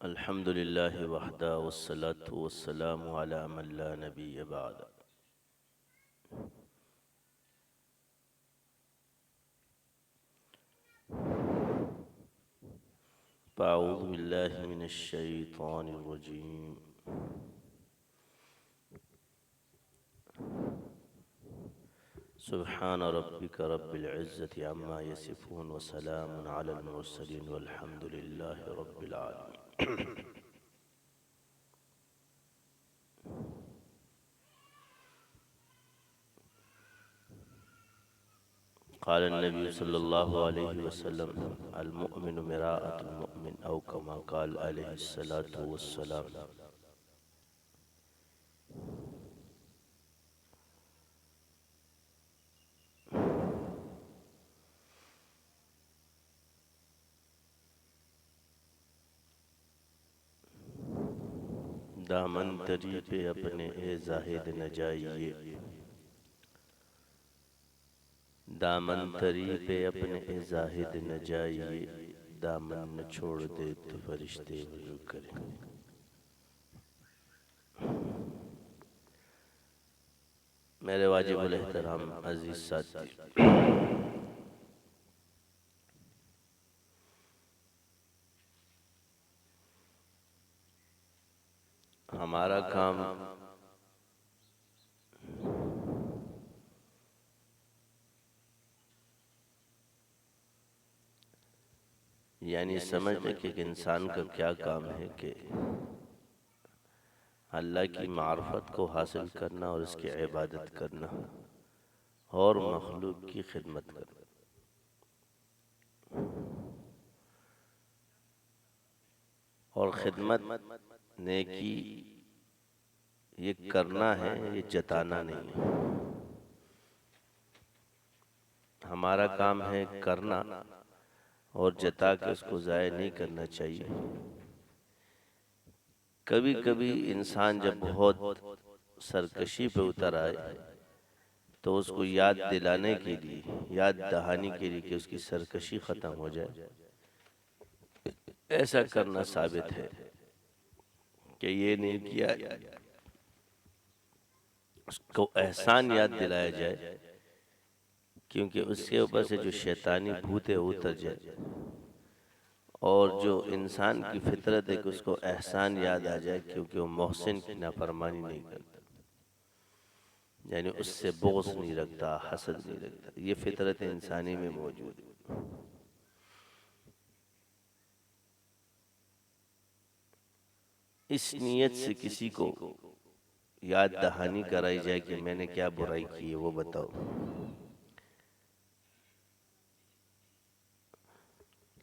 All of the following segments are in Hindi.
अल्हम्दुलिल्लाहि वहदा वस्सलातु वस्सलामु अला मन ला नबिय्य बअद। अऊज़ु बिल्लाहि मिनश शैतानिर रजीम। सुब्हान रब्बिका रब्बिल इज़्ज़ति अम्मा यसिफून व सलामुन अलल मुरसलीन वल्हम्दुलिल्लाहि रब्बिल आलमीन। क़ाल नबी सल्लल्लाहु अलैहि वसल्लम अल मुअमिनु मिराअतुल मुअमिन औ कमा क़ाल अलैहिस्सलातु वस्सलाम। दामन तरी पे अपने ए जाहिद न जाइए, दामन तरी पे अपने ए जाहिद न जाइए, दामन न छोड़ दे तो फरिश्ते वज़ू करें। मेरे वाजिबुल एहतराम अजीज साथी, हमारा काम यानी समझने कि एक इंसान का क्या काम है कि अल्लाह की मार्फत को हासिल करना और उसकी इबादत करना और मखलूक की खिदमत करना। और खिदमत नेकी ये करना है, ये जताना नहीं है। हमारा काम है करना और जता के उसको ज़ाया नहीं करना चाहिए। कभी कभी इंसान जब बहुत सरकशी पे उतर आए तो उसको याद दिलाने के लिए, याद दहानी के लिए कि उसकी सरकशी ख़त्म हो जाए, ऐसा करना साबित है कि ये नहीं किया, उसको एहसान याद दिलाया जाए, क्योंकि उसके ऊपर से जो शैतानी भूत है उतर जाए और जो इंसान की फितरत है कि उसको एहसान याद आ जाए, क्योंकि वो मोहसिन की नाफरमानी नहीं करता, यानी उससे बोझ नहीं रखता, हसद नहीं रखता। ये फितरत इंसानी में मौजूद है। इस नीयत से किसी को याद दहानी कराई जाए कि मैंने क्या बुराई की है वो बताओ,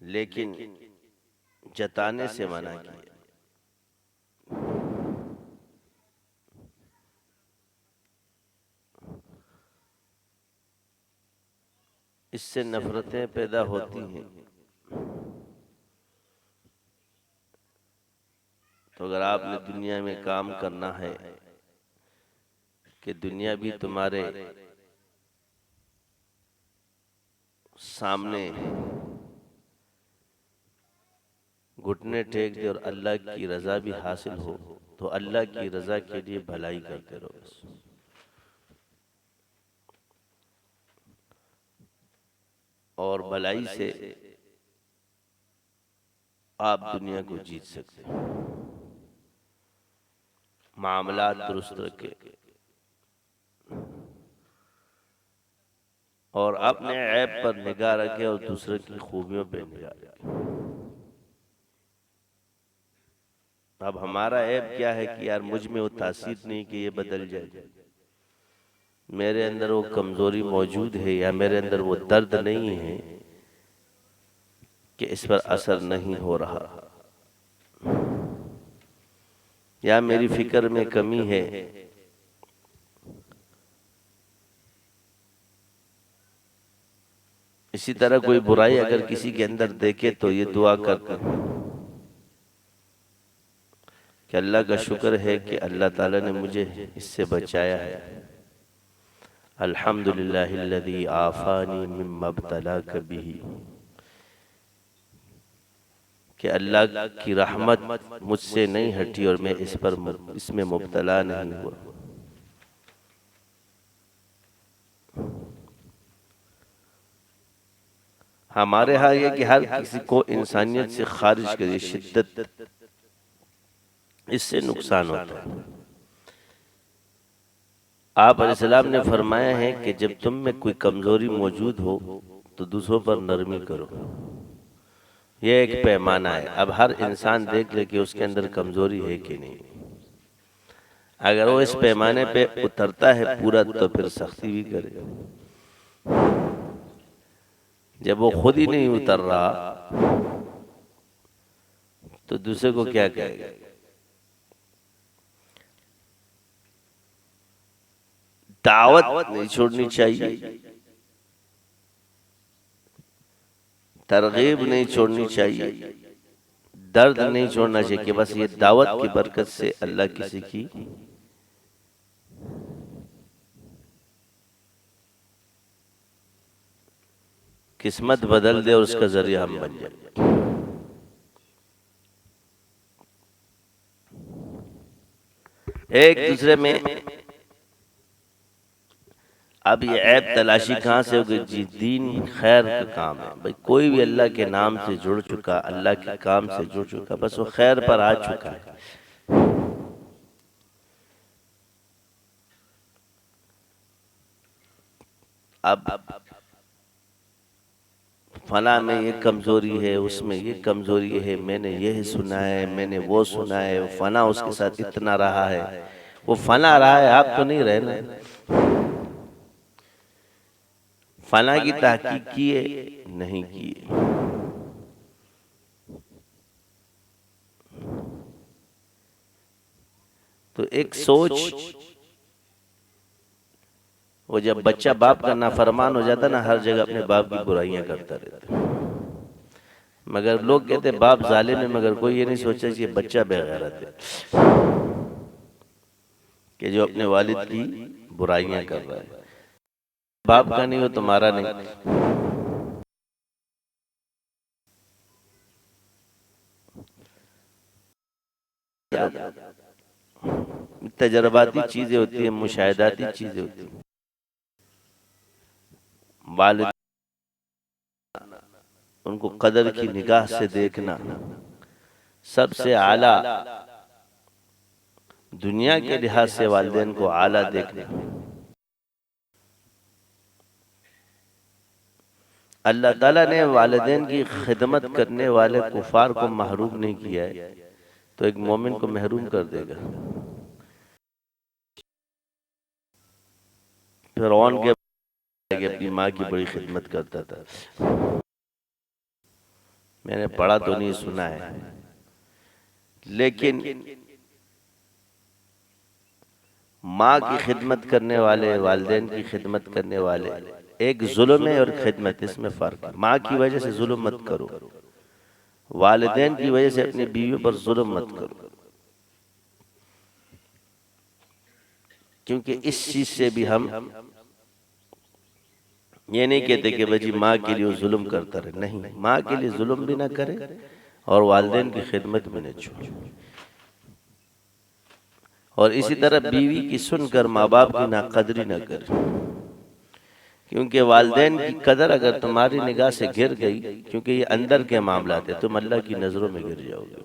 लेकिन जताने से मना किया। इससे नफरतें पैदा होती हैं। तो अगर आपने दुनिया में काम करना है कि दुनिया भी तुम्हारे सामने घुटने टेक दे और अल्लाह की रजा भी हासिल हो, तो अल्लाह की रजा के लिए भलाई करते रहो बस। और भलाई से आप दुनिया को जीत सकते हैं। मामलात दुरुस्त रखे और अपने ऐब पर निगाह रखे और दूसरे की खूबियों पर निगाह रखे। अब हमारा ऐब क्या है कि यार मुझ में वो तासीर नहीं कि ये बदल जाए, मेरे अंदर वो कमजोरी मौजूद है या मेरे अंदर वो दर्द नहीं है कि इस पर असर नहीं हो रहा, या मेरी फिक्र में कमी है। इसी तरह कोई बुराई अगर किसी के अंदर देखे तो ये दुआ करते कि अल्लाह का शुक्र है कि अल्लाह ताला ने मुझे इससे बचाया है। अल्हम्दुलिल्लाहिल्लज़ी आफ़ानी मिम्मा इब्तलाक बिही, कि अल्लाह की रहमत मुझसे नहीं हटी और मैं इसमें मुब्तला नहीं हुआ। हमारे यहाँ ये कि हर किसी को इंसानियत से खारिज करिए, शिद्दत, इससे नुकसान होता है। आप अलैहिस्सलाम ने फरमाया है कि जब तुम में कोई कमजोरी मौजूद हो तो दूसरों पर नरमी करो। यह एक पैमाना है। अब हर इंसान देख ले कि उसके अंदर कमजोरी है कि नहीं। अगर वो इस पैमाने पे उतरता है पूरा तो फिर सख्ती भी करे। जब वो खुद ही नहीं उतर रहा तो दूसरे को क्या कहेगा। दावत नहीं छोड़नी चाहिए, तरगीब नहीं छोड़नी चाहिए, दर्द नहीं छोड़ना चाहिए कि बस ये दावत की बरकत से अल्लाह किसी की किस्मत बदल दे और उसका जरिया हम बन जाए। एक दूसरे में अब ये ऐब तलाशी कहाँ से होगी जी। दीन खैर का काम है भाई। कोई भी अल्लाह के नाम से जुड़ चुका, अल्लाह के काम से जुड़ चुका, बस वो खैर पर आ चुका है। अब फला में ये कमजोरी है, उसमें ये कमजोरी है, मैंने ये सुना है, मैंने वो सुना है, फला उसके साथ इतना रहा है, वो फला रहा है, आप तो नहीं रहे ना। फला की तहकीक किए नहीं किए। तो एक सोच, वो जब बच्चा बाप का नाफरमान हो जाता ना, हर जगह अपने बाप की बुराइयां करता रहता। मगर लोग कहते बाप जालिम है, मगर कोई ये नहीं सोचा कि ये बच्चा बेगैरत है कि जो अपने वालिद की बुराइयां कर रहा है। बाप का नहीं हो तुम्हारा नहीं। तजर्बाती चीजें होती है, मुशाहिदाती चीजें होती है। वालिद उनको कदर की निगाह से देखना, सबसे आला दुनिया के लिहाज से वालिदैन को आला देखना। अल्लाह ताला ने वालिदैन की खिदमत करने वाले कुफार को महरूम नहीं किया है तो एक मोमिन को महरूम कर देगा। फिरौन के अपनी माँ की बड़ी खिदमत करता था। मैंने पढ़ा तो नहीं, सुना है, लेकिन माँ की खिदमत करने वाले, वालिदैन की खिदमत करने वाले, एक जुल्म है और खिदमत, इसमें फर्क है। माँ की वजह से जुल्म मत करो, वालिदैन की वजह से अपनी बीवियों पर जुल्म मत करो, क्योंकि इस चीज से भी हम ये नहीं कहते कि भाई माँ के लिए जुल्म करता रहे। नहीं, माँ के लिए जुल्म भी ना करे और वालिदैन की खिदमत भी न छोड़े। और इसी तरह बीवी की सुनकर माँ बाप की नाकदरी न करे, क्योंकि वालिदैन की कदर अगर तुम्हारी निगाह से गिर गई, क्योंकि ये अंदर के मामला थे, तुम अल्लाह की नजरों में गिर जाओगे।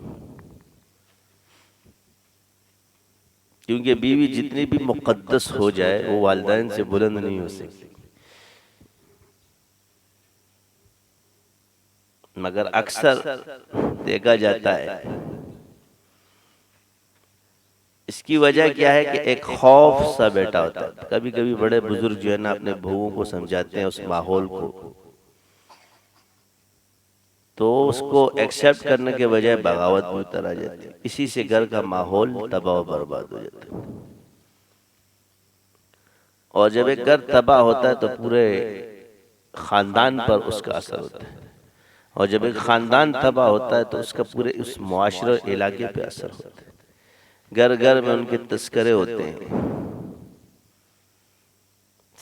क्योंकि बीवी जितनी भी मुकद्दस हो जाए वो वालिदैन से बुलंद नहीं हो सकती। मगर अक्सर देखा जाता है, इसकी वजह क्या है कि एक खौफ सा बैठा होता है। कभी कभी बड़े बुजुर्ग जो है ना अपने बहुओं को समझाते हैं उस माहौल को, तो उसको एक्सेप्ट करने के बजाय बगावत में उतर आ जाती है। इसी से घर का माहौल तबाह बर्बाद हो जाता है। और जब एक घर तबाह होता है तो पूरे खानदान पर उसका असर होता है, और जब एक खानदान तबाह होता है तो उसका पूरे उस मुआशरे इलाके पे असर होता है। घर घर में उनके तस्करे होते हैं।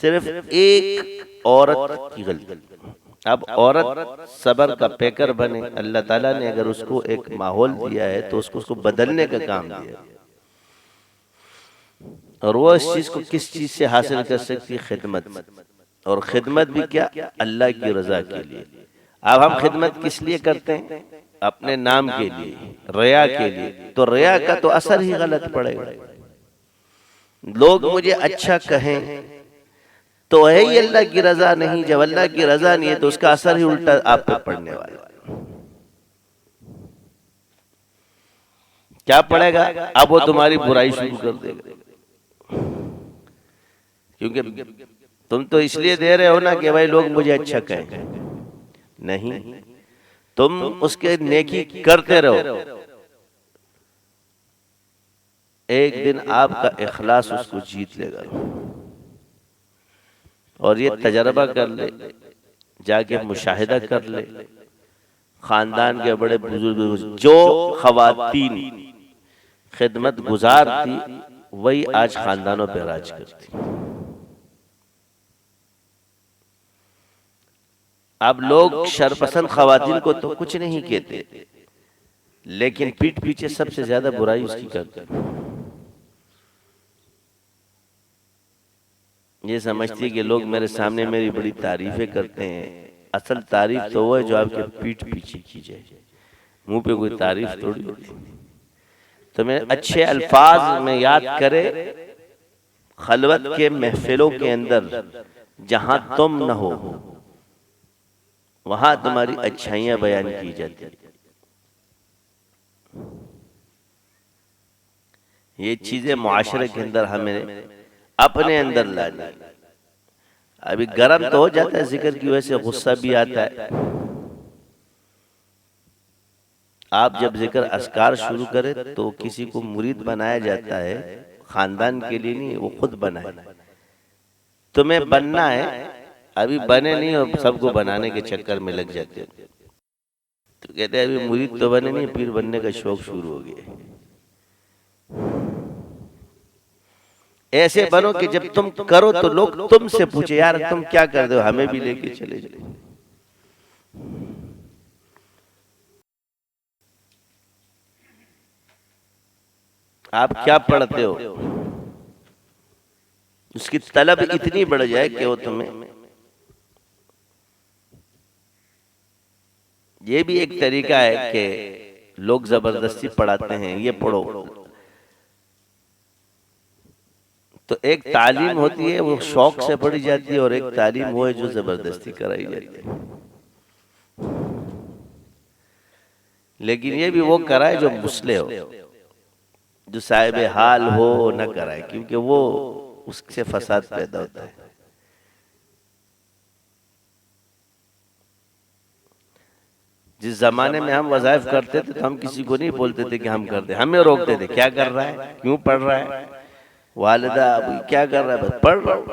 सिर्फ एक औरत की गलती, अब औरत सबर का पैकर बने, अल्लाह ताला ने अगर उसको एक माहौल दिया है तो उसको बदलने का काम दिया, और वो इस चीज को किस चीज से हासिल कर सकती है? खिदमत। और खिदमत भी क्या? अल्लाह की रजा के लिए। अब हम खिदमत किस लिए करते हैं? अपने नाम के लिए, रिया के लिए। तो रिया का तो असर ही गलत पड़ेगा। लोग मुझे अच्छा कहें तो है ही अल्लाह की रजा नहीं। जब अल्लाह की रजा नहीं है तो उसका असर ही उल्टा आप पे पड़ने वाला है। क्या पड़ेगा? अब वो तुम्हारी बुराई शुरू कर देगा, क्योंकि तुम तो इसलिए दे रहे हो ना कि भाई लोग मुझे अच्छा कहें। नहीं, तुम उसके नेकी करते रहो, एक दिन आपका इखलास उसको जीत लेगा। और ये तजर्बा कर ले, जाके मुशाहिदा कर ले, खानदान के बड़े बुजुर्ग जो खवातीन खिदमत गुजार थी वही आज खानदानों पे राज करती। अब लोग शरपसंद खवातीन को तो कुछ नहीं कहते, लेकिन पीठ पीछे सबसे ज्यादा बुराई उसकी करते हैं। ये समझती कि लोग मेरे सामने मेरी बड़ी तारीफें करते हैं। असल तारीफ तो वो है जो आपके पीठ पीछे की जाए, मुंह पे कोई तारीफ थोड़ी होती। तो मैं अच्छे अल्फाज में याद करे, खलवत के महफिलों के अंदर जहां तुम न हो वहां तुम्हारी अच्छाइयां बयान की जाती है। ये चीजें मुआशरे के अंदर हमें अपने अंदर लानी। अभी गर्म तो हो जाता है जिक्र की वजह से, गुस्सा भी आता है। आप जब जिक्र अस्कार शुरू करें तो किसी को मुरीद बनाया जाता है, खानदान के लिए नहीं, वो खुद बनाए। तुम्हें बनना है, अभी बने नहीं और सबको बनाने के चक्कर में लग जाते हो। तो कहते हैं अभी मुरीद तो बने नहीं, पीर बनने का शौक शुरू हो गया। ऐसे बनो कि जब तुम करो तो लोग तुमसे पूछे यार तुम क्या कर दो, हमें भी लेके चले जाओ। आप क्या पढ़ते हो, उसकी तलब इतनी बढ़ जाए कि वो तुम्हें। ये भी एक तरीका है कि लोग जबरदस्ती पढ़ाते हैं, ये पढ़ो। तो एक तालीम होती है वो शौक से पढ़ी जाती है, और एक तालीम वो है जो जबरदस्ती कराई जाती है। लेकिन ये भी वो कराए जो मुस्ले हो, जो साहिब हाल हो न कराए, क्योंकि वो उससे फसाद पैदा होता है। जिस जमाने में हम वज़ाइफ करते थे तो हम किसी को नहीं बोलते थे कि हम करते, हमें रोकते थे, क्या कर रहा है, क्यों पढ़ रहा है, वालिदा अभी क्या कर रहा है, पढ़ रहा हूं।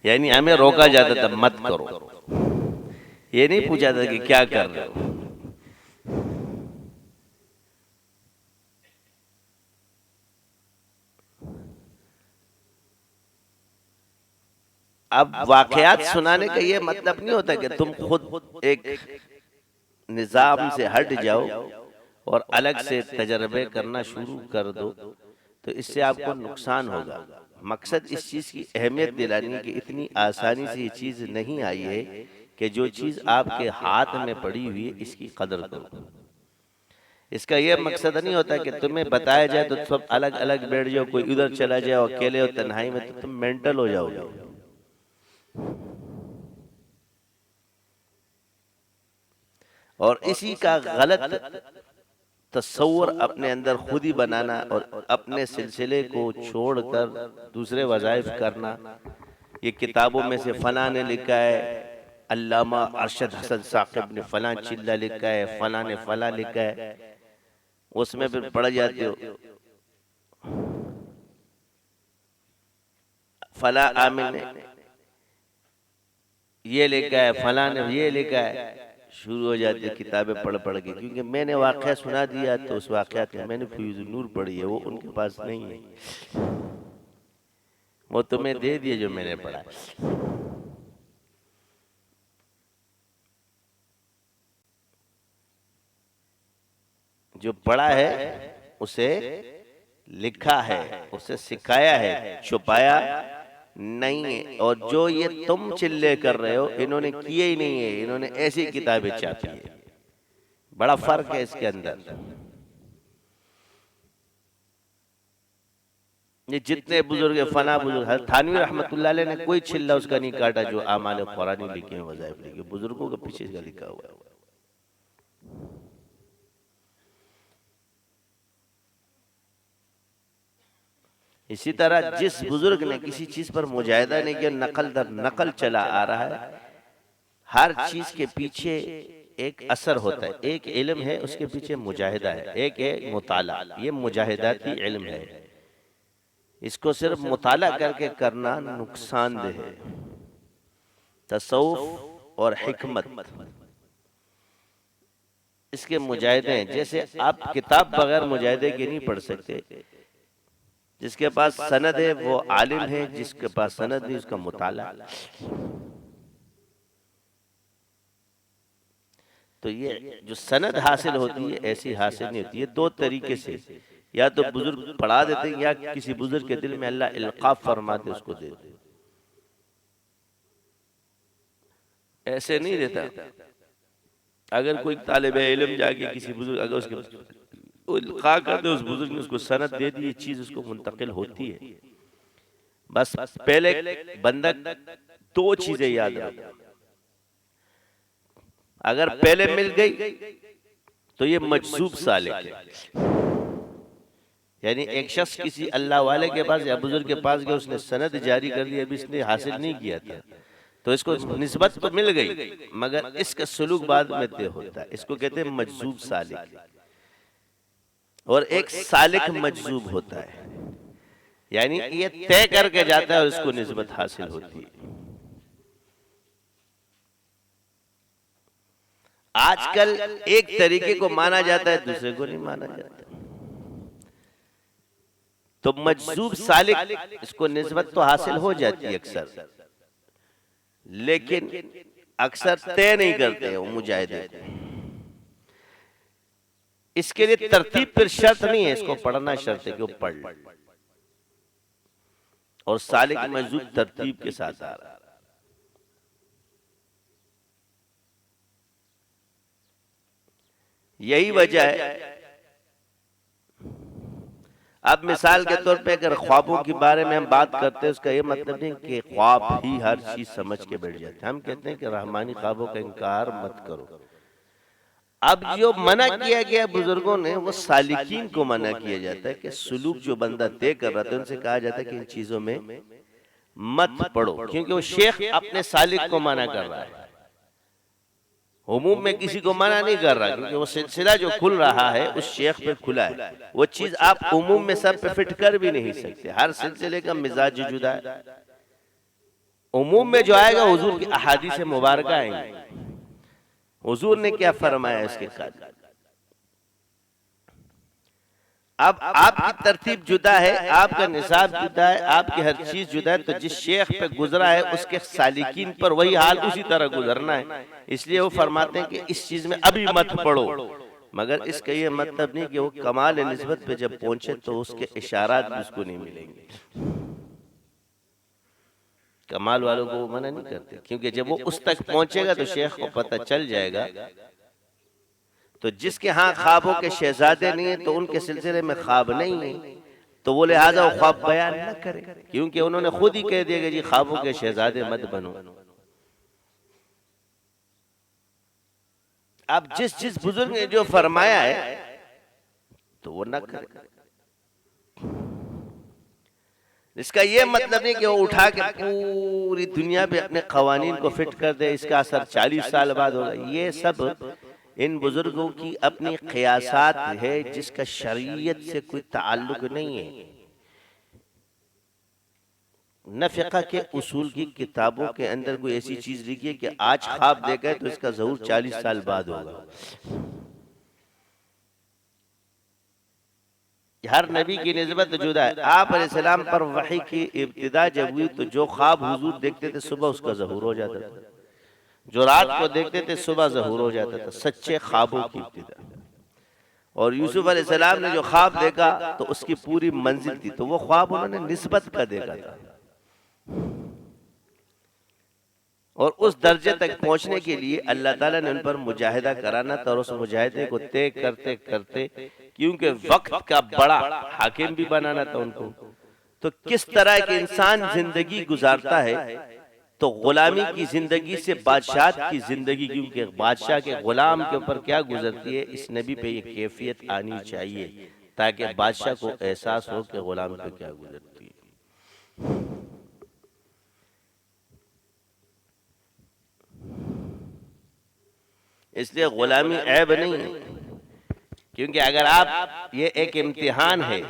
यानी हमें रोका जाता था मत करो, ये नहीं पूछा था कि क्या कर रहे हो। अब वाकयात सुनाने का ये मतलब नहीं होता कि तुम खुद एक निजाम से हट जाओ और अलग से तजर्बे करना शुरू कर दो, तो इससे आपको नुकसान होगा। मकसद इस चीज की अहमियत दिलानी कि इतनी आसानी से ये चीज नहीं आई है कि जो चीज आपके हाथ में पड़ी हुई है इसकी कदर करो। इसका यह मकसद नहीं होता कि तुम्हें बताया जाए तो सब अलग अलग बैठ जाओ, कोई उधर चला जाओ अकेले हो तन्हाई में, तो तुम मेंटल हो जाओगे। और इसी का गलत तस्वुर अपने अंदर खुद ही बनाना और अपने सिलसिले को छोड़कर दूसरे वज़ाइफ करना। ये किताबों में से फला ने लिखा है, अल्लामा अरशद हसन साकिब ने फला चिल्ला लिखा है, फला ने फला लिखा है, उसमें फिर पढ़ जाते हो। फला आमिर ने ये लिखा है, फला ने ये लिखा है, शुरू हो जाती है किताबें पढ़ पढ़ के। क्योंकि मैंने वाक़या सुना दिया तो उस वाक़यात में मैंने फ्यूज़ नूर पढ़ी है, वो उनके पास नहीं है, वो तुम्हें दे दिए जो मैंने पढ़ा। जो पढ़ा है उसे लिखा है, उसे सिखाया है, छुपाया नहीं है। और जो ये तुम चिल्ले कर रहे हो इन्होंने किए ही नहीं है, इन्होंने ऐसी किताबें छापी है। बड़ा फर्क है इसके अंदर। ये जितने बुजुर्ग फना बुजुर्ग, थानवी रहमतुल्लाह अलैह ने कोई छिल्ला उसका नहीं काटा जो आमाल कुरानी लिखे हैं, वज़ाइफ लिखे, बुजुर्गों के पीछे का लिखा हुआ है। इसी तरह जिस बुजुर्ग ने किसी चीज पर मुजाहिदा नहीं किया, नकल दर नकल चला आ रहा है, हर चीज के पीछे एक असर होता है। एक इल्म है, उसके पीछे मुजाहिदा है, एक है मुताला। ये मुजाहिदाती इल्म है, इसको सिर्फ मुताला करके करना नुकसानदेह है। तसव्वुफ और हिकमत इसके मुजाहिदे हैं। जैसे आप किताब बगैर मुजाहिदे के नहीं पढ़ सकते। जिसके पास सनद है वो आलिम है, जिसके पास सनद नहीं उसका मुताला। तो ये जो सनद हासिल होती है ऐसी हासिल नहीं होती है। दो तरीके से, या तो बुजुर्ग पढ़ा देते हैं या किसी बुजुर्ग के दिल में अल्लाह इल्काफ फरमाते उसको दे देते। ऐसे नहीं देता। अगर कोई तालिबे इल्म जाके किसी बुजुर्ग अगर उसके इल्का कर दे, उस बुजुर्ग ने उसको सनद दे दी, ये चीज उसको मुंतकिल होती है। बस पहले बंदा दो चीजें याद रखो। अगर पहले मिल गई तो ये मजसूब सालिक है। यानी एक शख्स किसी अल्लाह वाले के पास या बुजुर्ग के पास गया, उसने सनद जारी कर दी, अभी इसने हासिल नहीं किया था, तो इसको निस्बत तो मिल गई मगर इसका सलूक बाद में तय होता है। इसको कहते हैं मजसूब सालिक। और एक सालिक मजजूब होता है, यानी ये तय करके जाता है और इसको निस्बत हासिल होती है। आजकल एक तरीके को माना जाता है, दूसरे को नहीं माना जाता। तो मजजूब सालिक इसको निस्बत तो हासिल हो जाती है अक्सर, लेकिन अक्सर तय नहीं करते वो मुजाहिदे। इसके लिए तरतीब पर शर्त नहीं है, इसको पढ़ना शर्त है कि वो पढ़ ले। और सालिक मजजूब तरतीब के साथ आ रहा है। यही वजह है। अब मिसाल के तौर पे अगर ख्वाबों के बारे में हम बात करते हैं, उसका ये मतलब नहीं कि ख्वाब ही हर चीज समझ के बैठ जाते। हम कहते हैं कि रहमानी ख्वाबों का इनकार मत करो। अब जो मना किया गया बुजुर्गों ने, वो सालिकीन को मना किया जाता है कि सुलूक जो बंदा तय कर रहा था उनसे कहा जाता है कि इन चीजों में मत पढ़ो, क्योंकि वो शेख अपने सालिक को मना कर रहा है। उमूम में किसी को मना नहीं कर रहा, क्योंकि वो सिलसिला जो खुल रहा है उस शेख पे खुला है। वो चीज आप उमूम में सब पे फिट कर भी नहीं सकते। हर सिलसिले का मिजाज जुदा है। उमूम में जो आएगा हुजूर की अहादीस मुबारक आएंगे, हुजूर ने क्या फरमाया इसके साथ। अब आपकी तरतीब जुदा है, आपका निसाब जुदा है, आपकी हर चीज जुदा है। तो जिस शेख पे गुजरा है उसके सालिकीन पर वही हाल उसी तरह गुजरना है। इसलिए वो फरमाते हैं कि इस चीज में अभी मत पढ़ो, मगर इसका ये मतलब नहीं कि वो कमाल निस्बत पे जब पहुंचे तो उसके इशारात भी उसको नहीं मिलेंगे। कमाल वालों को वो मना नहीं करते, क्योंकि जब वो उस तक पहुंचेगा तो शेख को पता चल जाएगा। तो जिसके यहाँ ख्वाबों के शहजादे नहीं है तो उनके सिलसिले में ख्वाब नहीं है, तो वो लिहाजा वो ख्वाब बयान न करे, क्योंकि उन्होंने खुद ही कह दिया कि जी ख्वाबों के शहजादे मत बनो। अब जिस बुजुर्ग ने जो फरमाया है तो वो न करे। इसका ये मतलब नहीं कि वो उठा के पूरी दुनिया पे अपने कवानीन को फिट कर दे, इसका असर 40 साल बाद होगा। ये सब इन बुजुर्गों की अपनी क़ियासात है, जिसका शरीयत से कोई ताल्लुक नहीं है। न फ़िक़्ह के उसूल की किताबों के अंदर कोई ऐसी चीज लिखी है कि आज ख्वाब देखा है तो इसका ज़रूर 40 साल बाद होगा। हर नबी की निस्बत जुदा है। आप अलैहिस्सलाम पर वही की इब्तिदा जब हुई तो जो ख्वाब हुजूर देखते थे सुबह उसका ज़हूर हो जाता था, जो रात को देखते थे सुबह ज़हूर हो जाता था। सच्चे ख्वाबों की इब्तिदा। और यूसुफ अलैहिस्सलाम ने जो ख्वाब देखा तो उसकी पूरी मंजिल थी, तो वो ख्वाब उन्होंने निस्बत का देखा था। और उस दर्जे तक पहुंचने के लिए अल्लाह ताला ने उन पर मुजाहिदा कराना था, और उस मुजाहिदे को तय करते करते, क्योंकि वक्त का बड़ा हाकिम भी बनाना था उनको, तो किस तरह के इंसान जिंदगी गुजारता है, तो गुलामी की जिंदगी से बादशाह की जिंदगी, क्योंकि बादशाह के गुलाम के ऊपर क्या गुजरती है, इस नबी पे ये कैफियत आनी चाहिए ताकि बादशाह को एहसास हो कि गुलाम पे क्या गुजरती है। इसलिए गुलामी ऐब नहीं है, क्योंकि अगर आप, ये एक इम्तिहान है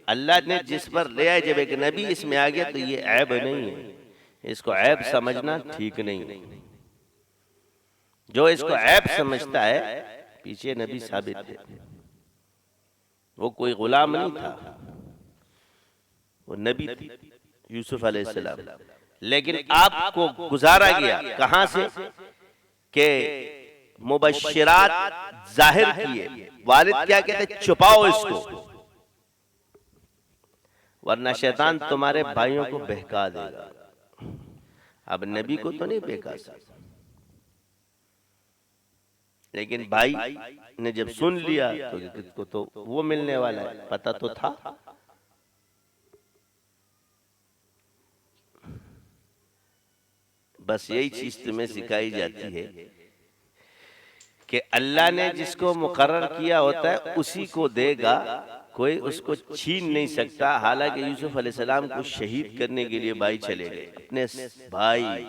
अल्लाह ने जिस पर ले आए, जब एक नबी इसमें आ गया तो ये ऐब नहीं है, इसको ऐब समझना ठीक नहीं है। जो इसको ऐब समझता है, पीछे नबी साबित है, वो कोई गुलाम नहीं था, वो नबी थी यूसुफ अलैहिस्सलाम। लेकिन आपको गुजारा गया कहां से कि मुबश्शिरात जाहिर किए, वालिद क्या कहते, छुपाओ इसको, वरना शैतान तुम्हारे भाइयों को बहका देगा। अब नबी को तो नहीं बहका सकता, लेकिन भाई ने जब सुन लिया तो इसको तो वो मिलने वाला है, पता तो था। बस यही चीज तुम्हें सिखाई जाती है कि अल्लाह ने जिसको मुकर्रर किया होता है उसी को देगा, कोई उसको छीन नहीं सकता। हालांकि यूसुफ अलैहिस्सलाम को शहीद करने के लिए भाई चले गए, अपने भाई।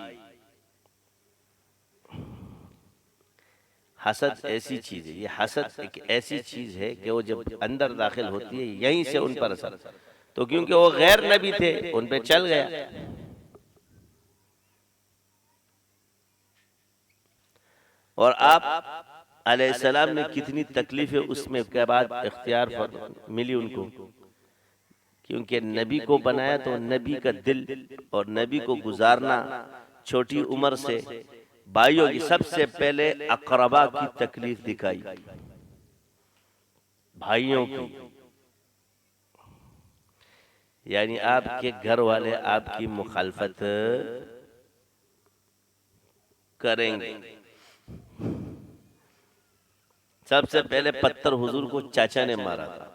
हसद ऐसी चीज है, ये हसद एक ऐसी चीज है कि वो जब अंदर दाखिल होती है यहीं से उन पर असर, तो क्योंकि वो गैर नबी थे उन पे चल गया। और आप अलैहिस्सलाम ने कितनी तकलीफें उसमें के बाद इख्तियार मिली उनको, क्योंकि नबी को बनाया तो नबी का दिल और नबी को गुजारना छोटी उम्र से भाइयों की, सबसे पहले अकरबा की तकलीफ दिखाई, भाइयों की, यानी आपके घर वाले आपकी मुखालफत करेंगे। सबसे पहले पत्थर हुजूर को चाचा ने मारा था,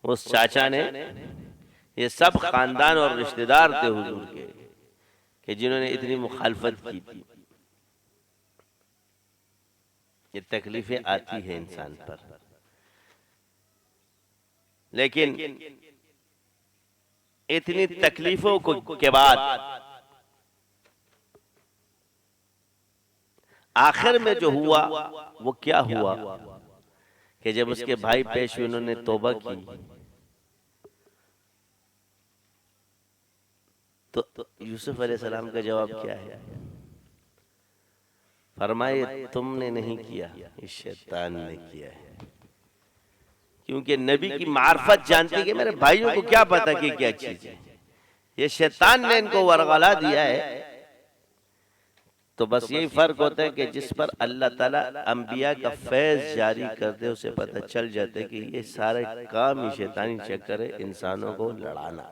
उस चाचा ने, ये सब खानदान और रिश्तेदार थे हुजूर के कि जिन्होंने इतनी मुखालफत की थी। ये तकलीफें आती हैं इंसान पर, लेकिन इतनी तकलीफों को के बाद आखिर में जो हुआ वो क्या हुआ कि जब उसके भाई पेश हुए, उन्होंने तौबा की, तो यूसुफ अलैहिस्सलाम का जवाब क्या है? फरमाए तुमने नहीं किया, इस शैतान ने किया है। क्योंकि नबी की मार्फत जानती है कि मेरे भाइयों को क्या पता कि क्या चीज है, ये शैतान ने इनको वरगला दिया है। तो बस यही फर्क होता है कि जिस पर अल्लाह ताला अंबिया का फैज जारी कर दे, उसे पता चल जाता है कि ये सारे काम ही शैतानी चक्कर है, इंसानों को लड़ाना,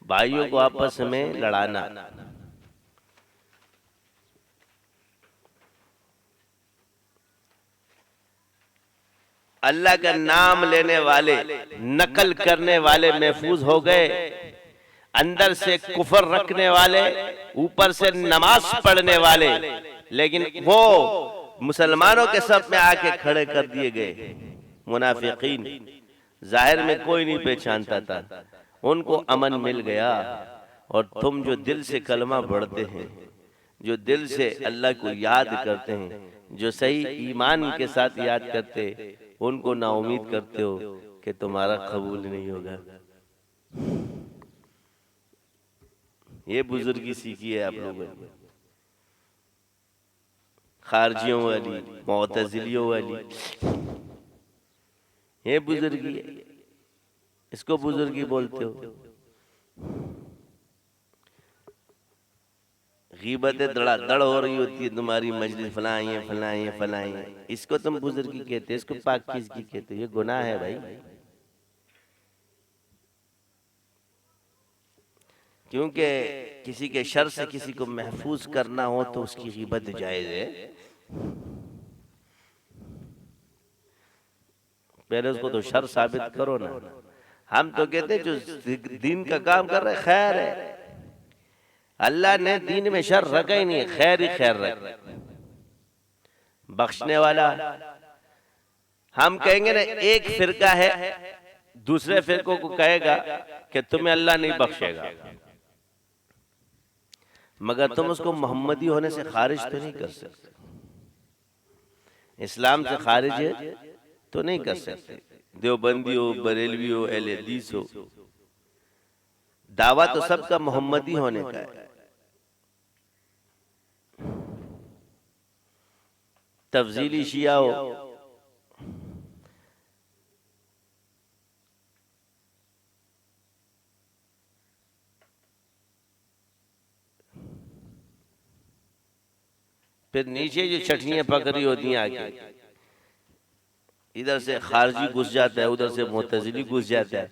भाइयों को आपस में लड़ाना। अल्लाह का नाम लेने वाले, नकल करने वाले महफूज हो गए, अंदर से कुफर रखने वाले, ऊपर से नमाज पढ़ने वाले, लेकिन वो मुसलमानों के सब में आके खड़े कर दिए गए। मुनाफिकीन जाहिर में कोई नहीं पहचानता था, उनको अमन मिल गया। और तुम जो दिल से कलमा पढ़ते हैं, जो दिल से अल्लाह को याद करते हैं, जो सही ईमान के साथ याद करते, उनको नाउमीद करते हो कि तुम्हारा कबूल नहीं होगा। ये बुजुर्गी सीखी है आप लोगों ने, खारजियों वाली, मुअतज़िलियों वाली, ये बुजुर्गी है, इसको बुजुर्गी बोलते हो। गीबतें धड़ाधड़ हो रही होती है, तुम्हारी मजलिस फलाई है फलाई है फलाई है, इसको तुम बुजुर्गी कहते, इसको पाकीज़गी कहते, ये गुनाह है भाई। क्योंकि किसी के शर से किसी को महफूज करना हो तो उसकी गीबत जायज़ है। पहले उसको तो शर साबित करो ना। हम तो कहते हैं जो दीन का काम कर रहे खैर है, अल्लाह ने दीन में शर रखा ही नहीं है, खैर ही खैर रखा, बख्शने वाला। हम कहेंगे ना एक फिरका है दूसरे फिरकों को कहेगा कि तुम्हें अल्लाह नहीं बख्शेगा, मगर तुम उसको मोहम्मदी होने से खारिज तो नहीं कर सकते, इस्लाम से खारिज है तो नहीं कर सकते। देवबंदी हो, बरेलवी हो, अहले हदीस हो, दावा तो सबका मोहम्मदी होने का है। तफजीली शिया हो, फिर नीचे जो छठियां पकड़ी होती हैं आगे, इधर से खारजी घुस जाता है, उधर से मुतज़िली घुस जाता है।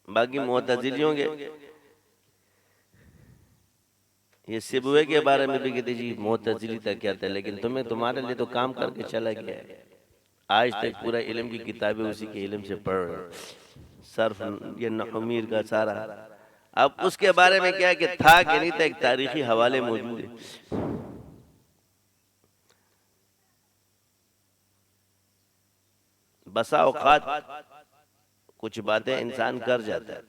बाकी मुतज़िलियों के ये सिबुए के बारे में भी कहते जी मुतज़िली तक क्या था, लेकिन तुम्हें तुम्हारे लिए तो काम करके चला गया है। आज तक पूरा इल्म की किताबें उसी के इल्म से पढ़ रहे, सर्फ ये नहमीर का सारा। अब उसके बारे में क्या है कि था कि नहीं था, एक तारीखी हवाले मौजूद है। बसा औकात कुछ बातें इंसान कर जाता है,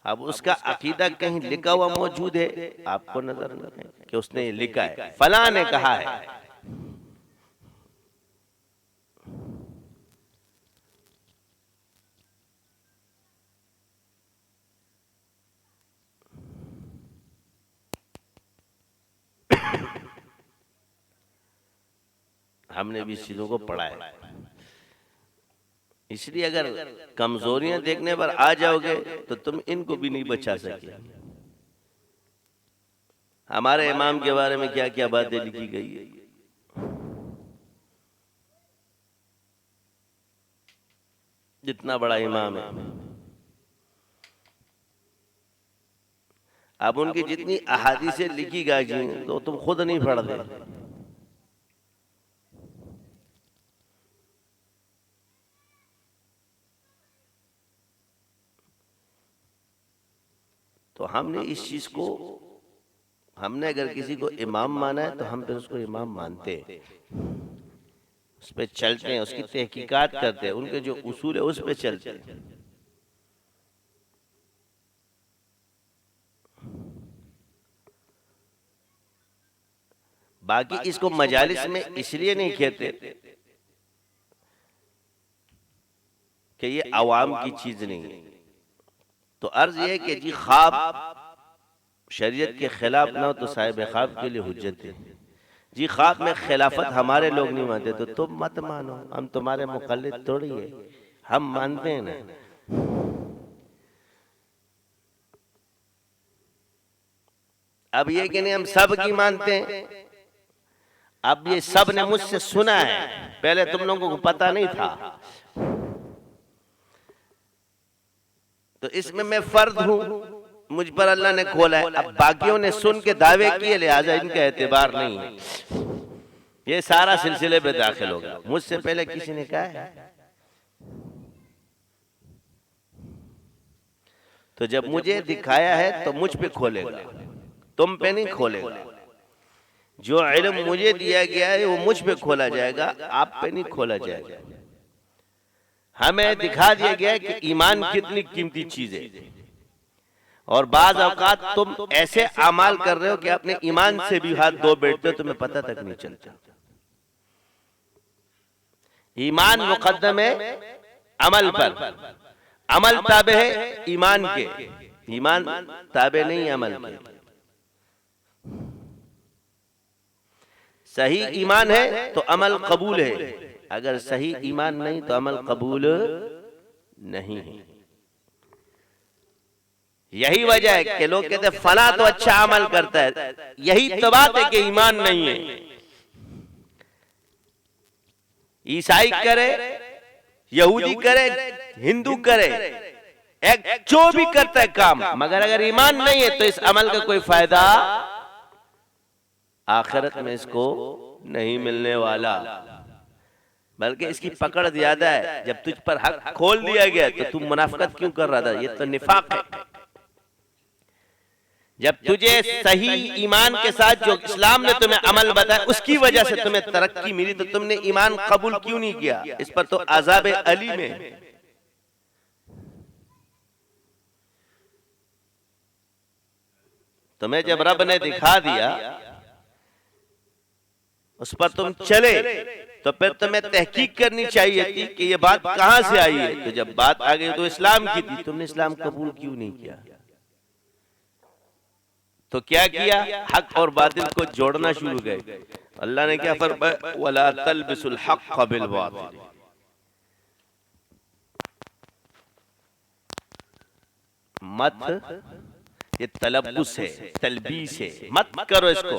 अब उसका अकीदा कहीं लिखा हुआ मौजूद है, आपको नजर नहीं कि उसने लिखा है फलां ने कहा है। हमने भी इस चीजों को पढ़ा है, इसलिए अगर कमजोरियां देखने पर आ जाओगे तो तुम इनको भी नहीं बचा सके। हमारे इमाम के बारे में क्या क्या बातें लिखी गई है, जितना बड़ा इमाम है, अब उनकी जितनी अहादीसें लिखी गई तो तुम खुद नहीं पढ़ते। तो हमने इस चीज को, हमने अगर किसी को इमाम माना है तो हम फिर उसको इमाम मानते हैं, उस पर चलते हैं, उसकी तहकीकात करते हैं, उनके जो उसूल है उस पर चलते हैं। बाकी इसको मजालिस में इसलिए नहीं कहते कि ये अवाम की चीज नहीं है। तो अर्ज ये है कि जी ख्वाब शरीयत के खिलाफ ना हो तो साहिब ख्वाब के लिए हुज्जत है। जी ख्वाब में खिलाफत हमारे लोग नहीं मानते तो तुम मत मानो, हम तुम्हारे मुकल्लिद थोड़ी है, हम मानते हैं ना। अब ये कि नहीं हम सब की मानते हैं, अब ये सब ने मुझसे सुना है, पहले तुम लोगों को पता नहीं था, तो इसमें मैं फर्द हूं, मुझ पर अल्लाह ने खोला है। अब बाकियों ने सुन के दावे किए, लिहाजा इनका एतबार नहीं है, ये सारा सिलसिले पे दाखिल होगा। मुझसे पहले किसी ने कहा है, तो जब मुझे दिखाया है तो मुझ पे खोलेगा, तुम पे नहीं खोलेगा। जो इल्म मुझे दिया गया है वो मुझ पे खोला जाएगा, आप पे नहीं खोला जाएगा। हमें दिखा दिया गया है कि ईमान कितनी कीमती चीज है, और बाज औकात तुम ऐसे अमाल कर रहे हो कि अपने ईमान से भी हाथ धो बैठते हो, तुम्हें पता तक नहीं चलता। ईमान मुकद्दम है अमल पर, अमल ताबे है ईमान के, ईमान ताबे नहीं अमल के। सही ईमान है तो अमल कबूल है, अगर सही ईमान नहीं तो अमल कबूल नहीं है। यही वजह है कि लोग कहते हैं फला तो अच्छा अमल करता है, यही तो बात है कि ईमान नहीं है। ईसाई करे, यहूदी करे, हिंदू करे, एक जो भी करता है काम, मगर अगर ईमान नहीं है तो इस अमल का कोई फायदा आखिरत में इसको नहीं मिलने वाला, बल्कि इसकी पकड़ ज्यादा है। जब तुझ पर हक खोल दिया गया तो तू मुनाफिकत क्यों कर रहा था? ये तो निफाक है। जब तुझे सही ईमान के साथ जो इस्लाम ने तुम्हें अमल बताया उसकी वजह से तुम्हें तरक्की मिली, तो तुमने ईमान कबूल क्यों नहीं किया? इस पर तो अज़ाब अली में तुम्हें जब रब ने दिखा दिया उस पर तुम चले, तो फिर तुम्हें तहकीक करनी चाहिए थी कि ये बात कहां से आई है। तो जब बात आ गई तो इस्लाम की थी, तुमने इस्लाम कबूल क्यों नहीं किया? तो क्या किया? हक और बातिल को जोड़ना शुरू गए। अल्लाह ने क्या फरमाया? वला तलबिसुल हक़ बिल बातिल, मत, ये तलब्बुस है, तलबीस है, मत करो इसको,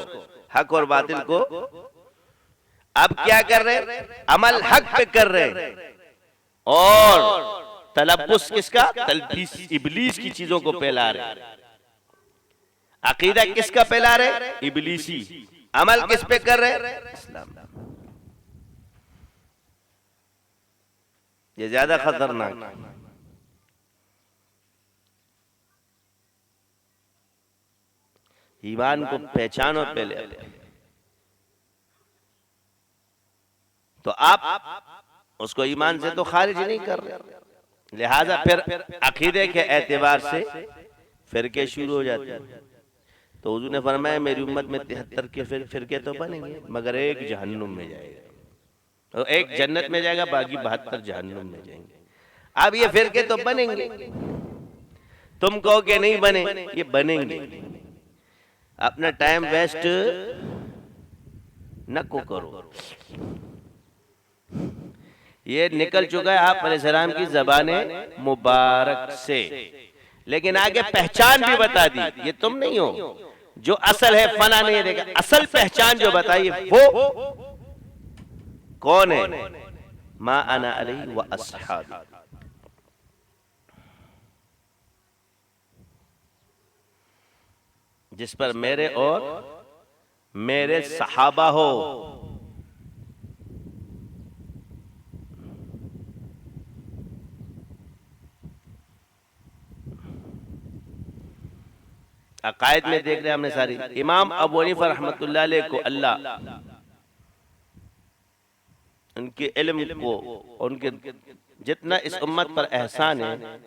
हक और बातिल को। अब क्या कर रहे? अमल हक पे कर रहे, और तलब्बुस किसका? तलबीस, इबलीस की चीजों को फैला रहे। अकीदा किसका फैला रहे? इबलीसी। अमल किस पे कर रहे? इस्लाम। ये ज्यादा खतरनाक है। ईमान को पहचानो पहले, तो आप उसको ईमान से तो खारिज नहीं कर रहे। लिहाजा फिर अकीदे के एतबार से फिरके शुरू हो जाते हैं। तो हुजूर ने फरमाया मेरी उम्मत में 73 के फिरके तो बनेंगे, मगर एक जहन्नुम में जाएगा, तो एक जन्नत में जाएगा, बाकी 72 जहन्नुम में जाएंगे। अब ये फिरके तो बनेंगे, तुम कहो कि नहीं बने, ये बनेंगे। अपना टाइम वेस्ट न को करो। ये निकल चुका है आप अलैहिस्सलाम की ज़बाने मुबारक से, लेकिन आगे पहचान भी बता दी। ये तुम नहीं हो जो असल है, फला नहीं देगा। असल पहचान जो बताइए वो कौन है? मा अना अलैहि व अस्हाबी, जिस पर मेरे और मेरे सहाबा हो। अकायद में देख रहे हमने सारी। इमाम अबू हनीफा रहमतुल्लाह अलैह को अल्लाह उनके इल्म को, उनके जितना इस उम्मत पर एहसान है,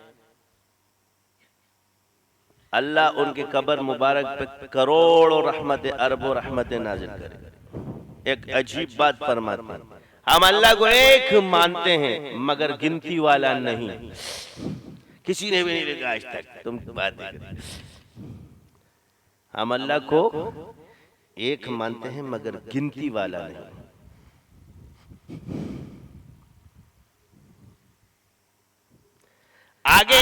अल्लाह उनके कब्र मुबारक पे करोड़ों रहमत, अरबों रहमत नाजिल करे। एक अजीब बात फरमाते हैं, हम अल्लाह को एक मानते हैं मगर गिनती वाला नहीं। किसी ने भी नहीं लिखा आज तक, तुम बात नहीं। हम अल्लाह को एक मानते हैं मगर गिनती वाला नहीं। आगे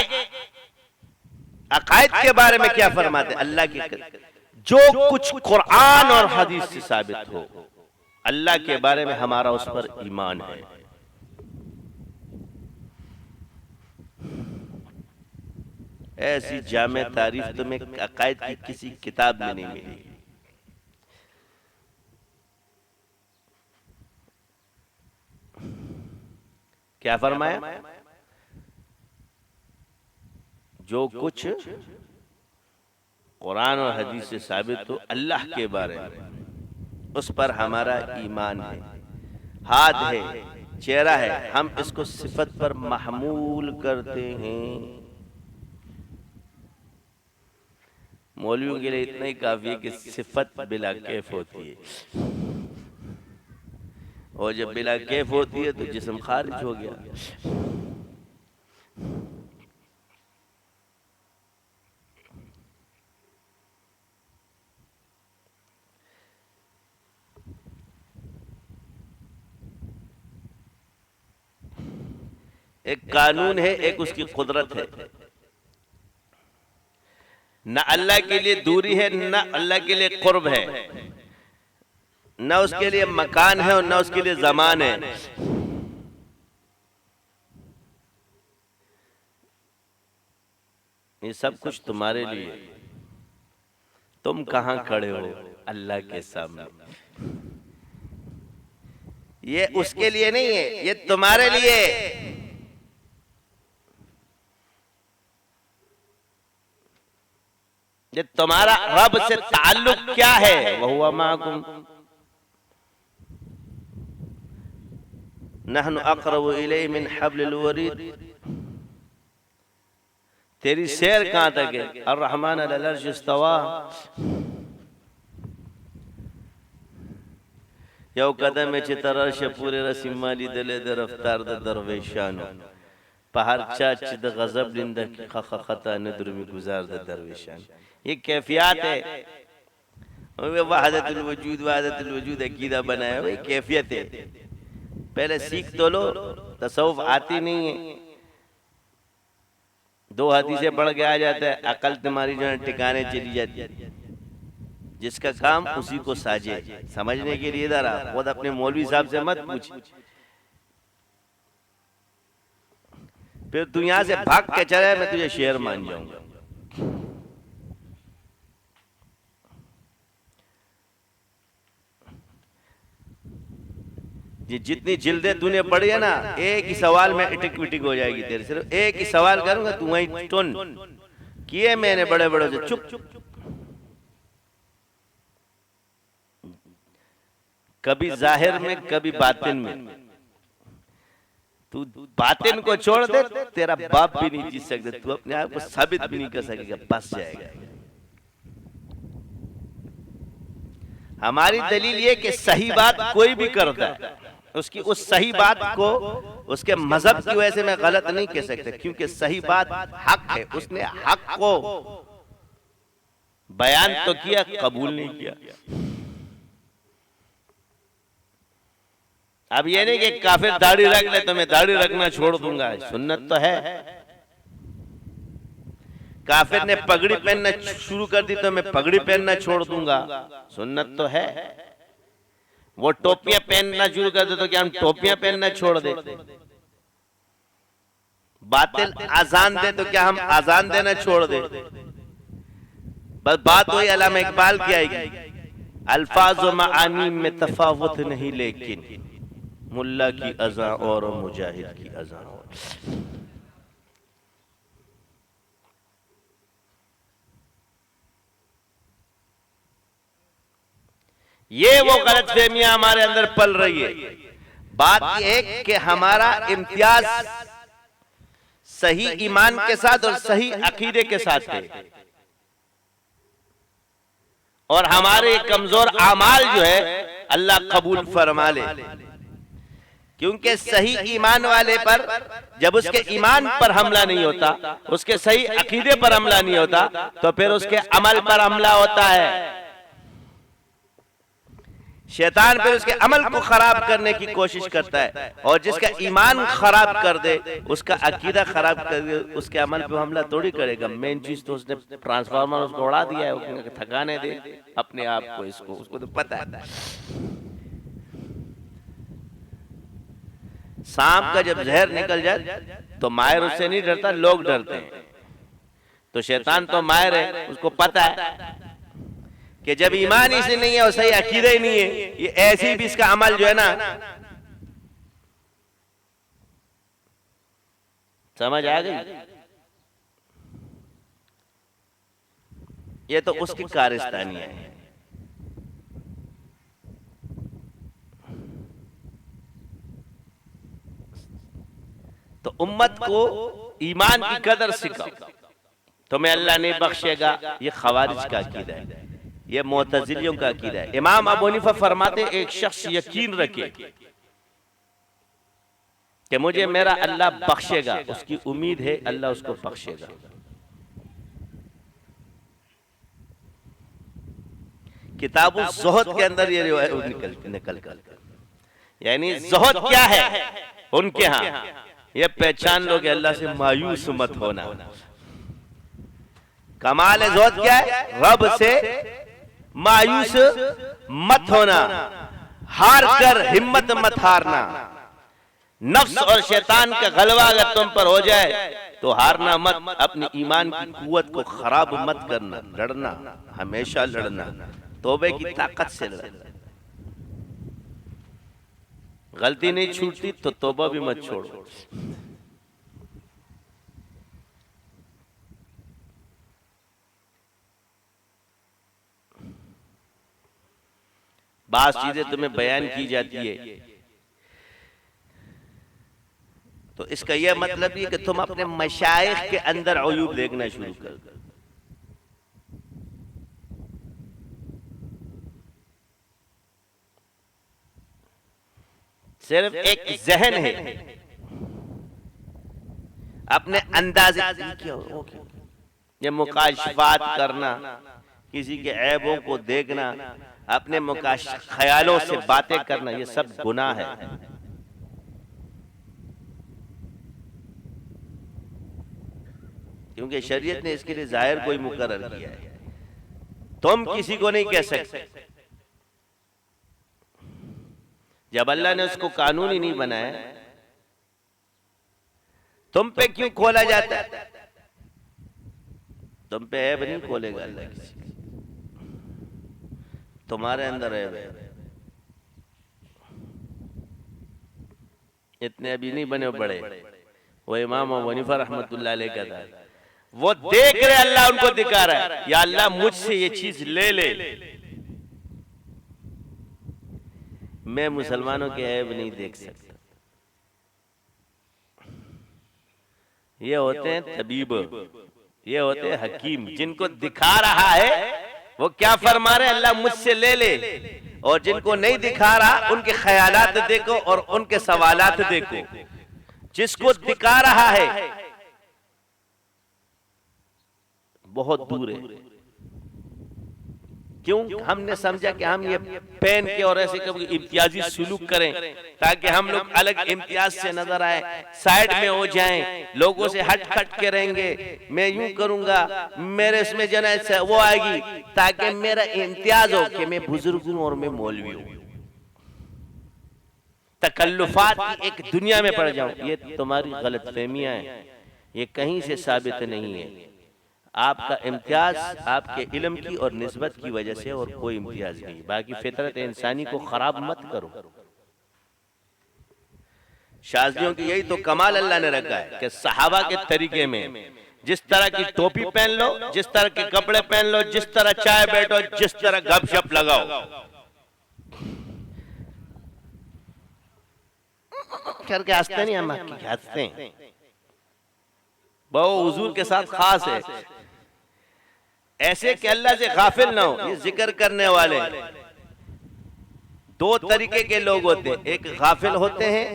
अकायद के बारे में क्या फरमाते? अल्लाह की जो कुछ कुरान और हदीस से साबित हो, अल्लाह के बारे में हमारा उस पर ईमान है। ऐसी जामे तारीफ तुम्हें अकायद की किसी किताब में नहीं मिलेगी। क्या फरमाया? जो कुछ कुरान और हदीस से साबित हो अल्लाह के बारे में, उस पर हमारा ईमान है। हाथ है, चेहरा है, हम इसको सिफत पर महमूल करते हैं। मौलवियों के लिए इतना ही काफी है कि सिफत बिला कैफ होती है, और जब बिला कैफ होती है तो जिस्म खारिज हो गया। एक कानून है, एक उसकी कुदरत है। न अल्लाह के लिए दूरी है, न अल्लाह के लिए कुर्ब है, न उसके लिए मकान है और न उसके लिए जमान है। ये सब कुछ तुम्हारे लिए। तुम कहां खड़े हो अल्लाह के सामने? ये उसके लिए नहीं है, ये तुम्हारे लिए। ये तुम्हारा रब से ताल्लुक क्या है? वहुवा माकुम नहनु अक़रबु इलैहि मिन हब्लिल वरीद। तेरी सैर कहां तक है? अर्रहमान अलल अर्श इस्तवा। यौ कदम चितरश पूरे रसीमाली दले दे रफ्तार द दरवेशानो पहाड़ चाच द गजब लिंदा की खता नदर में गुजार द दरवेशान। ये कैफियत है। वहदतुल वजूद अकीदा बनाया हुआ कैफियत है। पहले सीख तो लो, तसव्वुफ आती नहीं है। 2 हदीसें पढ़ के आ जाता है, अकल तुम्हारी जो है ठिकाने चली जाती है। जिसका काम उसी को साजे। समझने के लिए इधर आ, खुद अपने मौलवी साहब से मत पूछ। फिर तू यहां से भाग के चले, मैं तुझे शेर मान जाऊंगा। ये जितनी जिल्दें तूने पढ़ी है ना, एक ही सवाल में इटिक विटिक हो जाएगी तेरे। सिर्फ एक ही सवाल करूंगा, तू वहीं टुन किए मैंने बड़े बड़े से चुप। कभी जाहिर में, कभी बातिन में। तू बातिन को छोड़ दे, तेरा बाप भी नहीं जीत सकते। तू अपने आप को साबित भी नहीं कर सकेगा, बस जाएगा। हमारी दलील ये कि सही बात कोई भी करता है, उसकी उस सही बात को उसके मजहब की वजह से मैं गलत नहीं कह सकता, क्योंकि सही बात हक है। उसने हक को बयान तो किया, कबूल नहीं किया। अब ये नहीं कि काफिर दाढ़ी रख ले तो मैं दाढ़ी रखना छोड़ दूंगा। सुन्नत तो है। काफिर ने पगड़ी पहनना शुरू कर दी तो मैं पगड़ी पहनना छोड़ दूंगा। सुन्नत तो है। वो टोपियां पहनना शुरू कर दे तो क्या हम टोपियां पहनना छोड़ दे? बातिल आजान दे तो क्या हम आजान देना छोड़ दे? बस बात वही अल्लामा इकबाल की आएगी, अल्फाज व मानी में तफावत नहीं, लेकिन मुल्ला की अज़ा और मुजाहिद की अज़ा और। ये वो गलतफहमियां हमारे अंदर पल रही है। बात यह है कि हमारा इम्तियाज सही ईमान के साथ और सही अकीदे के साथ है, और हमारे कमजोर आमाल जो है अल्लाह कबूल फरमा ले। क्योंकि सही ईमान वाले पर जब उसके ईमान पर हमला नहीं होता, उसके सही अकीदे पर हमला नहीं होता, तो फिर उसके अमल पर हमला होता है। शैतान फिर उसके अमल को खराब करने की कोशिश करता है, और जिसका ईमान खराब कर दे, उसका अकीदा खराब कर दे, उसके अमल पे हमला थोड़ी करेगा। मेन चीज तो उसने ट्रांसफार्मर उसको उड़ा दिया है, उसने थकाने दे अपने आप को, इसको उसको तो पता है। सांप का जब जहर निकल जाए तो माहिर उससे नहीं डरता, लोग डरते हैं। तो शैतान तो माहिर है, उसको पता है कि जब ईमान इसे नहीं है और सही अकीदा ही नहीं है, ये ऐसे ही भी इसका अमल जो है ना, समझ आ गई? ये तो उसकी कारस्तानियां है। तो उम्मत को ईमान की कदर सिखाओ, तुम्हें अल्लाह नहीं बख्शेगा। ये खवारिज का अकीदा है, ये मुअतज़िलियों का अकीदा है। इमाम अबू हनीफा फरमाते, एक शख्स यकीन रखे कि मुझे मेरा अल्लाह बख्शेगा, उसकी उम्मीद है अल्लाह उसको बख्शेगा। किताबुल ज़ुहद के अंदर ये रिवायत निकल कर, यानी ज़ुहद क्या है उनके यहाँ, ये पहचान लो कि अल्लाह से मायूस मत होना। कमाल ज़ौत क्या है? रब से मायूस मत होना, हार कर हिम्मत मत हारना। नफ्स और शैतान का गलबा अगर तुम पर हो जाए तो हारना मत, अपनी ईमान की कुव्वत को खराब मत करना, लड़ना, हमेशा लड़ना, तौबे की ताकत से लड़ना। गलती नहीं छूटती तो तौबा भी मत छोड़ो। बात चीजें तुम्हें बयान की जाती है तो इसका यह मतलब ये कि तुम अपने मशाइख के अंदर अयूब देखना शुरू कर दो। सिर्फ एक जहन है, अपने अंदाजे ये मुकाशफात करना, किसी के ऐबों को देखना, अपने ख्यालों से बातें करना, ये सब गुनाह है। क्योंकि शरीयत ने इसके लिए जाहिर कोई मुकर्रर किया है, तुम किसी को नहीं कह सकते। जब अल्लाह ने उसको कानून ही नहीं बनाया, तुम पे क्यों खोला जाता है? तुम पे ऐब नहीं खोलेगा अल्लाह किसी, तुम्हारे अंदर ऐब है। इतने अभी नहीं बने बड़े, वो इमाम अबू हनीफा रहमतुल्लाह अलैह का था, वो देख रहे अल्लाह उनको दिखा रहा है, या अल्लाह मुझसे ये चीज ले ले, मैं मुसलमानों के ऐब नहीं देख सकता। ये होते हैं तबीब, ये होते हैं हकीम, जिनको दिखा रहा है वो क्या फरमा रहे, अल्लाह मुझसे ले ले, और जिनको नहीं दिखा रहा उनके ख्यालात देखो और उनके सवालात देखो। जिसको दिखा रहा है बहुत दूर है। क्यों? हमने समझा कि हम ये पहन के और ऐसे कभी इम्तियाजी सुलूक करें ताकि हम लोग अलग इम्तियाज से नजर आए, साइड में हो जाएं, लोगों से हट हट के रहेंगे। मैं यूं करूंगा, मेरे इसमें जनात वो आएगी ताकि मेरा इम्तियाज हो कि मैं बुजुर्ग हूं और मैं मौलवी हूं, तकल्लुफात की एक दुनिया में पड़ जाऊं। ये तुम्हारी गलतफहमियां हैं, ये कहीं से साबित नहीं है। आपका इम्तियाज आपके इल्म की और निस्बत की वजह से, और कोई इम्तियाज नहीं। बाकी फितरत इंसानी को खराब मत करो। शाज़ियों की यही तो कमाल अल्लाह ने रखा है कि सहाबा के तरीके में जिस तरह की टोपी पहन लो, जिस तरह के कपड़े पहन लो, जिस तरह चाय बैठो, जिस तरह गपशप लगाओ करके हंसते नहीं, हम हंसते हैं। बहु हुजूर के साथ खास है, ऐसे कि अल्लाह से गाफिल ना हो। ये जिक्र करने वाले दो तरीके के लोग होते हैं, एक गाफिल होते हैं,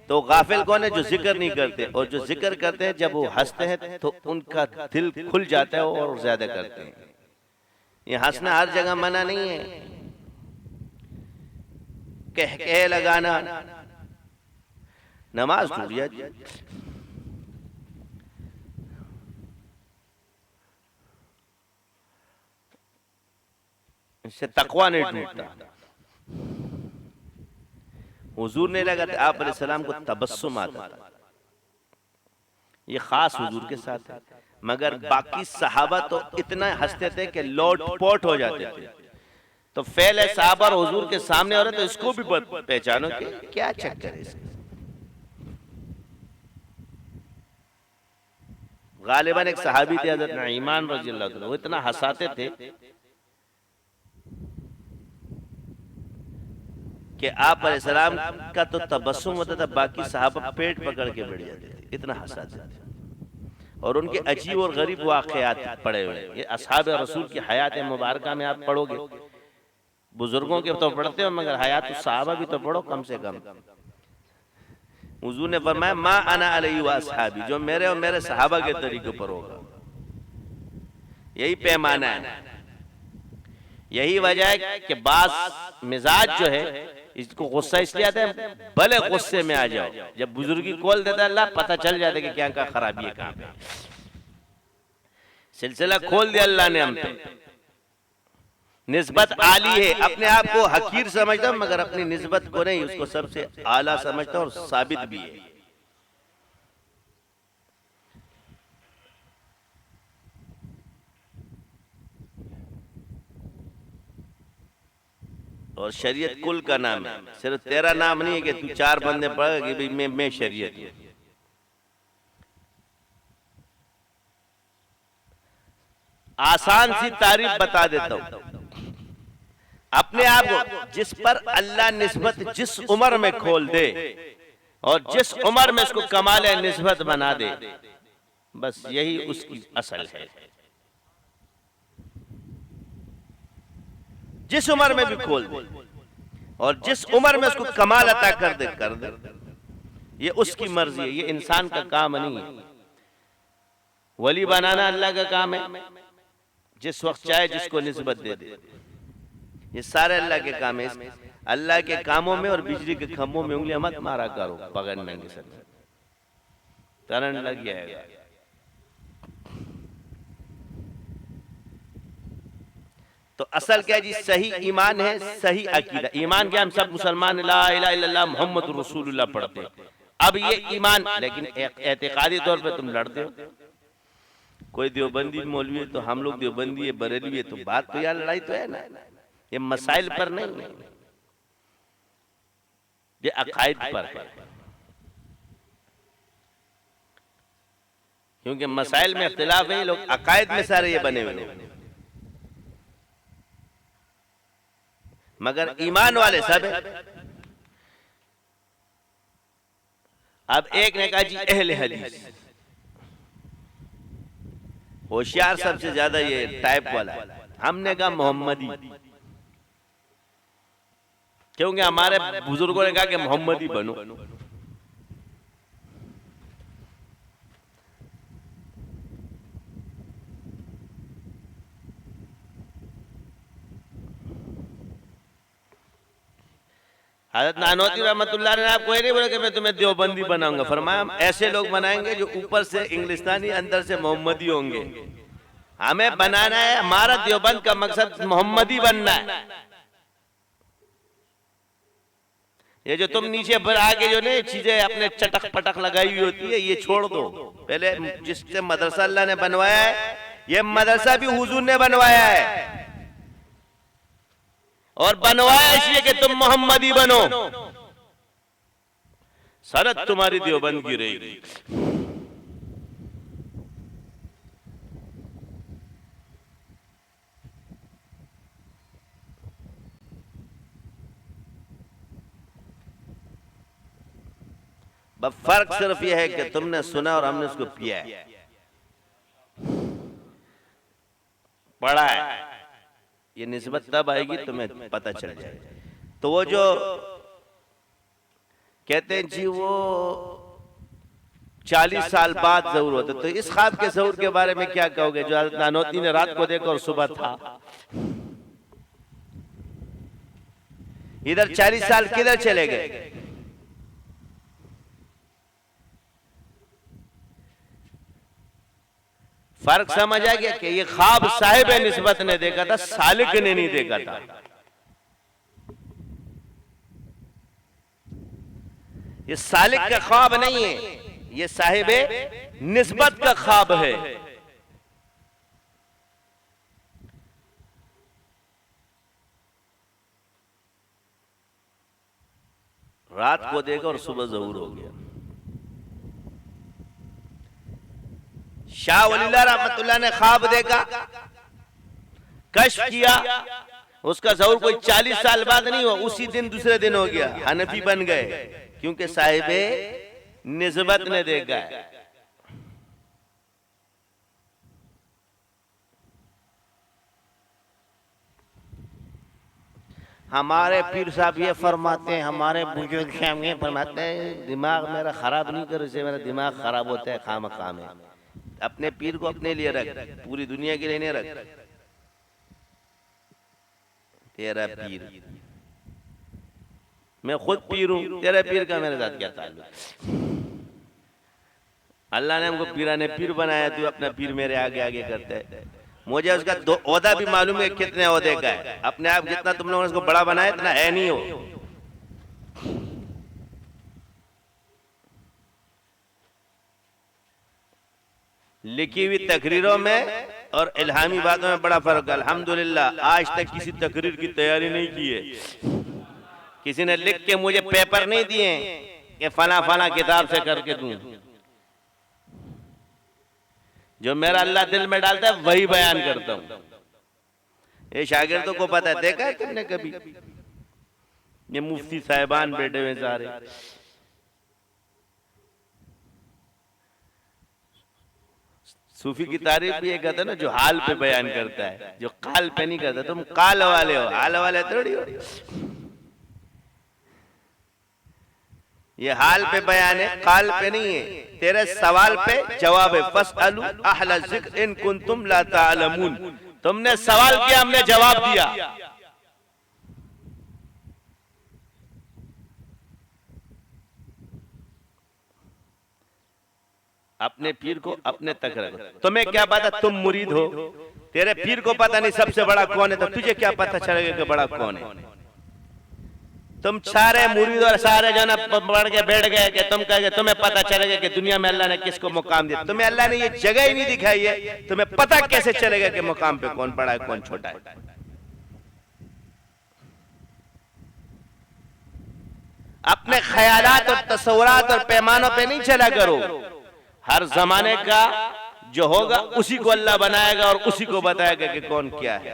तो गाफिल कौन है? जो जिक्र नहीं करते, और जो जिक्र करते हैं जब वो हंसते हैं तो उनका दिल खुल जाता है और ज्यादा करते हैं। ये हंसना हर जगह मना नहीं है, कह लगाना नमाज टूट जाती है। इससे तकवा नहीं टूटता। हुजूर ने लगा आप अलैहिस्सलाम को तबस्सुम आता था, ये खास हुजूर के साथ है, मगर बाकी सहाबा तो इतना हंसते थे कि लोट पोट हो जाते थे। तो फैल सहाबा और हुजूर के सामने हो रहे तो इसको भी पहचानो कि क्या चक्कर है इसका। गालिबन एक सहाबी थे हज़रत नुईमान रज़ियल्लाहु अन्हु, वो इतना हंसाते थे कि आप अलैहिस्सलाम का तो तबस्सुम होता था, बाकी सहाबा पेट पकड़ के बैठ जाते थे, इतना हंसाते थे। और उनके अजीब और गरीब वाक़यात पड़े हुए हैं। ये असहाब रसूल की हयात मुबारका में आप पढ़ोगे, बुजुर्गों के तो पढ़ते हो मगर हयात सहाबा भी तो पढ़ो कम से कम। हुजूर ने फरमाया मा अना अलैहि व असहाबी, जो मेरे और मेरे सहाबा के तरीके पर होगा, यही पैमाना है। यही वजह है कि बास मिजाज जो है इसको गुस्सा इसलिए आता है, भले गुस्से में आ जाओ, जब बुजुर्गी खोल देता है अल्लाह, पता चल जाता है कि क्या खराबी है, कहां पे सिलसिला खोल दिया अल्लाह ने हम पे। निस्बत आली है, अपने आप को हकीर समझता हूं मगर अपनी निस्बत को नहीं, उसको सबसे आला समझता हूं और साबित भी है। और शरीयत कुल का नाम है, सिर्फ तेरा नाम नहीं है कि तू चार बंदे पढ़ कि भाई मैं शरीयत हूं। आसान सी तारीफ बता देता हूं, अपने आप को जिस पर अल्लाह निस्बत जिस उम्र में खोल दे और जिस उम्र में इसको कमाल निस्बत बना दे, बस यही उसकी असल है। जिस उम्र में भी खोल दे और जिस उम्र में उसको कमाल अता कर दे, ये उसकी मर्जी है, ये इंसान का काम नहीं है। वली बनाना अल्लाह का काम है, जिस वक्त चाहे जिसको निस्बत दे दे, ये सारे अल्लाह के काम है। अल्लाह के कामों में और बिजली के खंभों में उंगलियां मत मारा करो, पकड़ने के साथ करंट लग जाएगा। तो असल क्या जी, सही ईमान है, सही अकीदा। ईमान क्या, हम सब मुसलमान ला इलाहा इल्लल्लाह मुहम्मद रसूलुल्लाह पढ़ते हैं। अब ये ईमान, लेकिन एतकादी तौर पे तुम लड़ते हो। कोई देवबंदी मौलवी है तो हम लोग देवबंदी है, बरेलवी है, तो बात तो यार लड़ाई तो है ना, ये मसाइल पर नहीं है, ये अकायद पर है। क्योंकि मसाइल में इख्तिलाफ है, लोग अकायद में सारे ये बने हुए हैं, मगर ईमान वाले सब है। अब एक ने कहा जी अहले हदीस, होशियार सबसे ज्यादा ये टाइप वाला है। हमने कहा मोहम्मदी, क्योंकि हमारे बुजुर्गों ने कहा कि मोहम्मदी बनो। हज़रत नानोती रहमतुल्लाह ने आपको ये नहीं बोला कि मैं तुम्हें देवबंदी बनाऊंगा, फरमाया हम ऐसे लोग बनाएंगे जो ऊपर से इंग्लिस्तानी अंदर से मोहम्मदी होंगे। हमें बनाना है, हमारा देवबंद का मकसद मोहम्मदी बनना है। ये जो तुम नीचे पर आगे जो नहीं चीजें अपने चटक पटक लगाई हुई होती है, ये छोड़ दो। पहले जिससे मदरसा अल्लाह ने बनवाया है, ये मदरसा भी हुजूर ने बनवाया है, और बनवाया इसलिए कि तुम मोहम्मदी बनो। सरत तुम्हारी देवबंद की रहेगी। बस फर्क सिर्फ यह है कि तुमने सुना और हमने उसको पिया है, पढ़ा है। ये निस्बत तब आएगी तुम्हें पता चल जाएगा। तो वो जो कहते हैं जी वो 40 साल बाद ज़हूर होता, तो इस ख्वाब के ज़हूर के बारे में क्या कहोगे जो हज़रत नानोती ने रात को देखा और सुबह था? इधर 40 साल किधर चले गए? फर्क समझ आ गया कि ये ख्वाब साहिब निस्बत ने देखा था, सालिक ने नहीं देखा था। ये सालिक का ख्वाब नहीं है, ये साहिब निस्बत का ख्वाब है। रात को देखा और सुबह ज़हूर हो गया। शाह वलील्लाह रहमतुल्लाह ने ख्वाब देखा, कश्फ किया, उसका ज़हूर कोई 40 साल बाद नहीं हुआ, उसी दिन दूसरे दिन हो गया, हनफी बन गए, क्योंकि साहिबे निस्बत ने देखा है। हमारे पीर साहब ये फरमाते हैं, हमारे बुजुर्ग शाम ये फरमाते हैं, दिमाग मेरा खराब नहीं करो, इससे मेरा दिमाग खराब होता है खामखा में। अपने पीर को अपने लिए रख, पूरी दुनिया के लिए नहीं रख। तेरा पीर, मैं खुद पीर हूं, तेरा पीर का मेरे साथ क्या ताल्लुक? अल्लाह ने हमको पीराने पीर बनाया, तू अपना पीर मेरे आगे आगे करता है। मुझे उसका ओहदा भी मालूम है कितने ओहदे का है। अपने आप जितना तुम लोगों ने उसको बड़ा बनाया इतना है नहीं हो। लिखी हुई तकरीरों में और इल्हामी बातों में बड़ा फर्क है। अल्हम्दुलिल्लाह आज तक किसी तकरीर की तैयारी नहीं की है, किसी ने लिख के मुझे पेपर नहीं दिए कि फला फला किताब से करके दूं। जो मेरा अल्लाह दिल में डालता है वही बयान करता हूं। ये शागिर्दों को पता है, देखा है तुमने कभी ये मुफ्ती साहिबान बैठे हुए सारे, सूफी की तारीफ भी ये कहता है ना, जो हाल पे बयान करता है, जो काल पे नहीं करता। तुम काल वाले हो, हाल वाले थोड़ी हो। ये हाल पे बयान है, काल पे नहीं है। तेरे सवाल पे जवाब है, फसअलू अहला ज़िक्र इन कुंतुम ला तालमून। तुमने सवाल किया, हमने जवाब दिया। अपने पीर को अपने तक रखो। तुम्हें क्या पता तुम मुरीद हो, तेरे पीर को पता नहीं सबसे बड़ा कौन है, तो तुझे क्या पता चलेगा कि बड़ा कौन है? तुम सारे मुरीद और सारे जो ना बढ़ के बैठ गए कि तुम कहेंगे तुम्हें पता चलेगा कि दुनिया में अल्लाह ने किसको मुकाम दिया। तुम्हें अल्लाह ने ये जगह ही नहीं दिखाई है, तुम्हें पता कैसे चलेगा कि मुकाम पे कौन बड़ा है कौन छोटा है? अपने ख्यालात और तस्वुरात और पैमानों पे नहीं चला करो। हर जमाने का जो होगा उसी को अल्लाह बनाएगा और उसी को बताएगा कि कौन क्या है।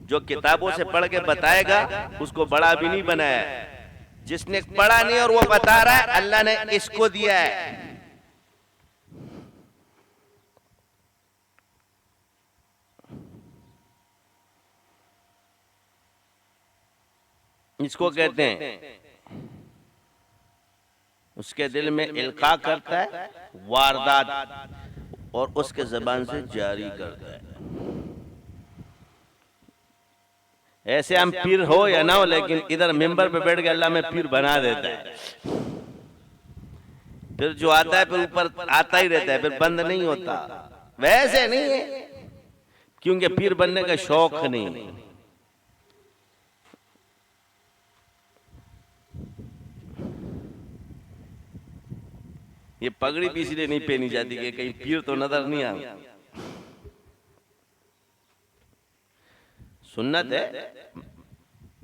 जो किताबों से पढ़ के बताएगा उसको बड़ा भी नहीं बनाया। जिसने पढ़ा नहीं और वो बता रहा है, अल्लाह ने इसको दिया है। इसको कहते हैं उसके दिल में इल्का करता है वारदात और उसके जबान से जारी करता है। ऐसे हम पीर हो या ना हो, लेकिन इधर मिंबर पे बैठ के अल्लाह में पीर बना देता है। फिर जो आता है फिर ऊपर आता ही रहता है, फिर बंद नहीं होता। वैसे नहीं है, क्योंकि पीर बनने का शौक नहीं। ये पगड़ी भी इसलिए नहीं पहनी जाती कि कहीं पीर तो नजर नहीं आ। सुन्नत है,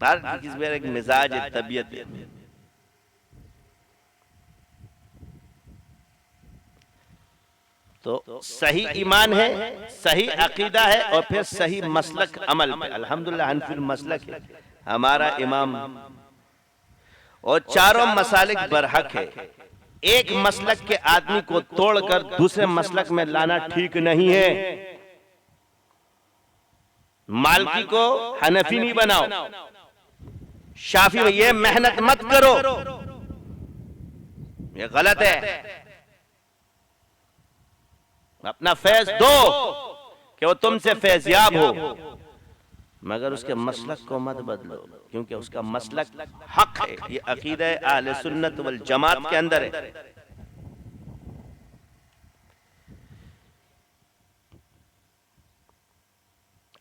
हर किसी में एक मिजाज है, तबीयत है। तो सही ईमान है, सही अकीदा है और फिर सही मसलक अमल पे। अल्हम्दुलिल्लाह हनफी मसलक है हमारा इमाम, और चारों मसालिक बरहक है। एक मसलक के आदमी को तोड़कर दूसरे मसलक में लाना ठीक नहीं है। मालकी को हनफी नहीं बनाओ, शाफी में ये मेहनत मत करो, ये गलत है। अपना फैज दो कि वो तुमसे फैजयाब हो, मगर उसके मसलक को मत बदलो, क्योंकि उसका मसलक हक है। ये अकीदा अहले सुन्नत वल जमात के अंदर है।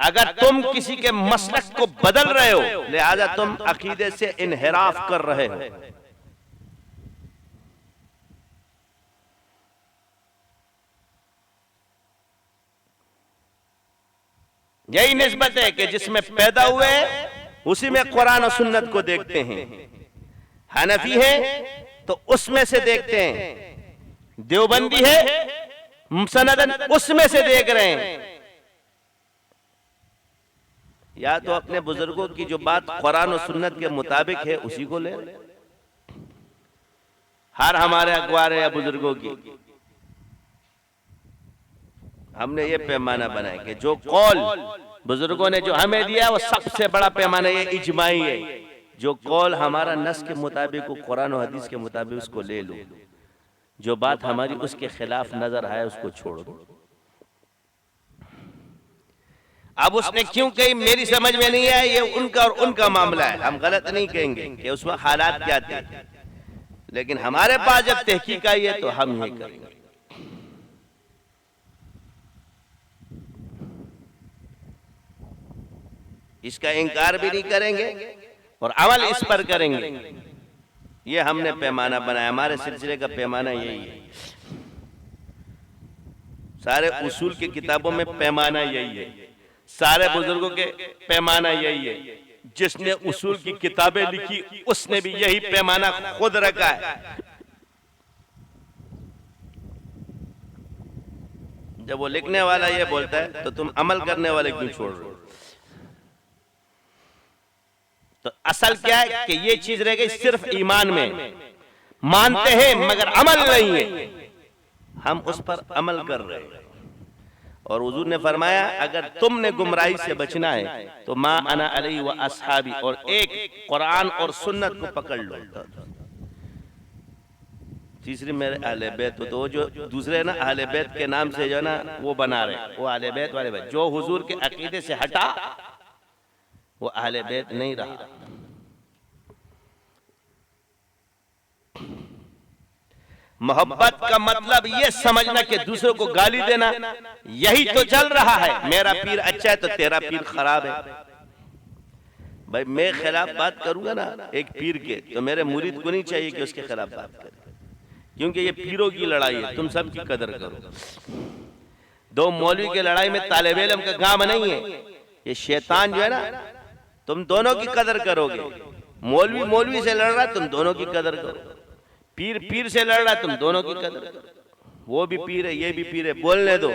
अगर तुम किसी के मसलक को बदल रहे हो, लिहाजा तुम अकीदे से इनहिराफ कर रहे हो। यही निस्बत है कि जिसमें पैदा हुए उसी में कुरान और सुन्नत को देखते हैं। हनफी है तो उसमें से देखते हैं, देवबंदी है मुसनदन उसमें से देख रहे हैं। या तो अपने बुजुर्गों की जो बात कुरान और सुन्नत के मुताबिक है उसी को ले। हर हमारे अखबार है या बुजुर्गों की, हमने ये पैमाना बनाया कि जो कौल बुजुर्गों ने जो हमें दिया वो सबसे बड़ा पैमाना ये इजमाई है। जो कौल हमारा नस के मुताबिक हो, कुरान और हदीस के मुताबिक, उसको ले लो। जो बात हमारी उसके खिलाफ नजर आए उसको छोड़ दो। अब उसने क्यों कही मेरी समझ में नहीं आया, ये उनका और उनका मामला है, हम गलत नहीं कहेंगे कि उस वक्त हालात क्या थे, लेकिन हमारे पास जब तहकीक आई है तो हम ये करेंगे। इसका इनकार भी नहीं करेंगे और अमल इस पर करेंगे। ये हमने पैमाना बनाया, हमारे सिलसिले का पैमाना यही है। सारे उसूल की किताबों में पैमाना यही है, सारे बुजुर्गों के पैमाना यही है। जिसने उसूल की किताबें लिखी उसने भी यही पैमाना खुद रखा है। जब वो लिखने वाला ये बोलता है तो तुम अमल करने वाले क्यों छोड़ रहे हो? तो असल क्या है कि ये चीज रह गई सिर्फ ईमान में, मानते हैं मगर अमल नहीं है, हम उस पर अमल कर रहे हैं। और हुजूर ने फरमाया अगर तुमने गुमराही से बचना है तो मा अना अलैहि व अस्हाबी, और एक कुरान और सुन्नत को पकड़ लो। तीसरी मेरे अहले बैत, तो वो जो दूसरे ना अहले बैत के नाम से जो ना वो बना रहे, वो अहले बैत वाले बैत, जो हुजूर के अकीदे से हटा वो अहले बैत नहीं रहा। मोहब्बत का मतलब ये समझना कि दूसरों को गाली देना, यही तो चल रहा है। मेरा पीर अच्छा है तो तेरा पीर खराब है। भाई मैं खिलाफ बात करूंगा ना एक पीर के, तो मेरे मुरीद को नहीं चाहिए कि उसके खिलाफ बात करे, क्योंकि ये पीरों की लड़ाई है, तुम सबकी कदर करो। दो मौलवी की लड़ाई में तालिब इल्म का काम नहीं है। ये शैतान जो है ना, तुम दोनों की कदर करोगे। मौलवी मौलवी से लड़ रहा है, तुम दोनों की कदर करो। पीर पीर से लड़ रहा है, तुम दोनों की कदर करो। वो भी पीर है, ये भी पीर है, बोलने दो,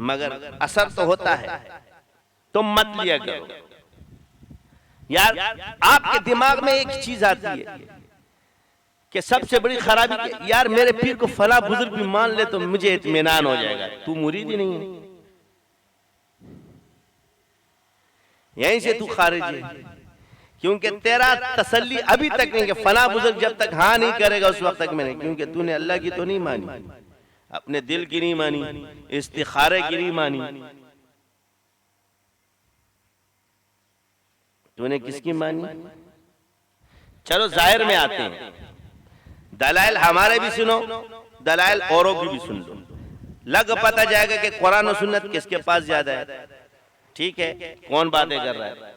मगर असर तो होता है। तुम मत लिया करो यार। आपके दिमाग में एक चीज आती है कि सबसे बड़ी खराबी कि यार मेरे पीर को फला बुजुर्ग भी मान ले तो मुझे इत्मीनान हो जाएगा। तू मुरीद ही नहीं है, यहीं से तू खारिज है, क्योंकि तेरा तसल्ली अभी तक नहीं कि फला बुजुर्ग जब तक हाँ नहीं करेगा उस वक्त तक मैं नहीं, क्योंकि तूने अल्लाह की तो नहीं मानी, अपने दिल की नहीं मानी, इस्तिखारे की नहीं मानी, तूने किसकी मानी? चलो जाहिर में आते हैं, दलाइल हमारे भी सुनो, दलाइल औरों की भी सुन लो, लग पता जाएगा कि कुरान और सुन्नत किसके पास ज्यादा है। ठीक है, कौन बातें कर रहा है?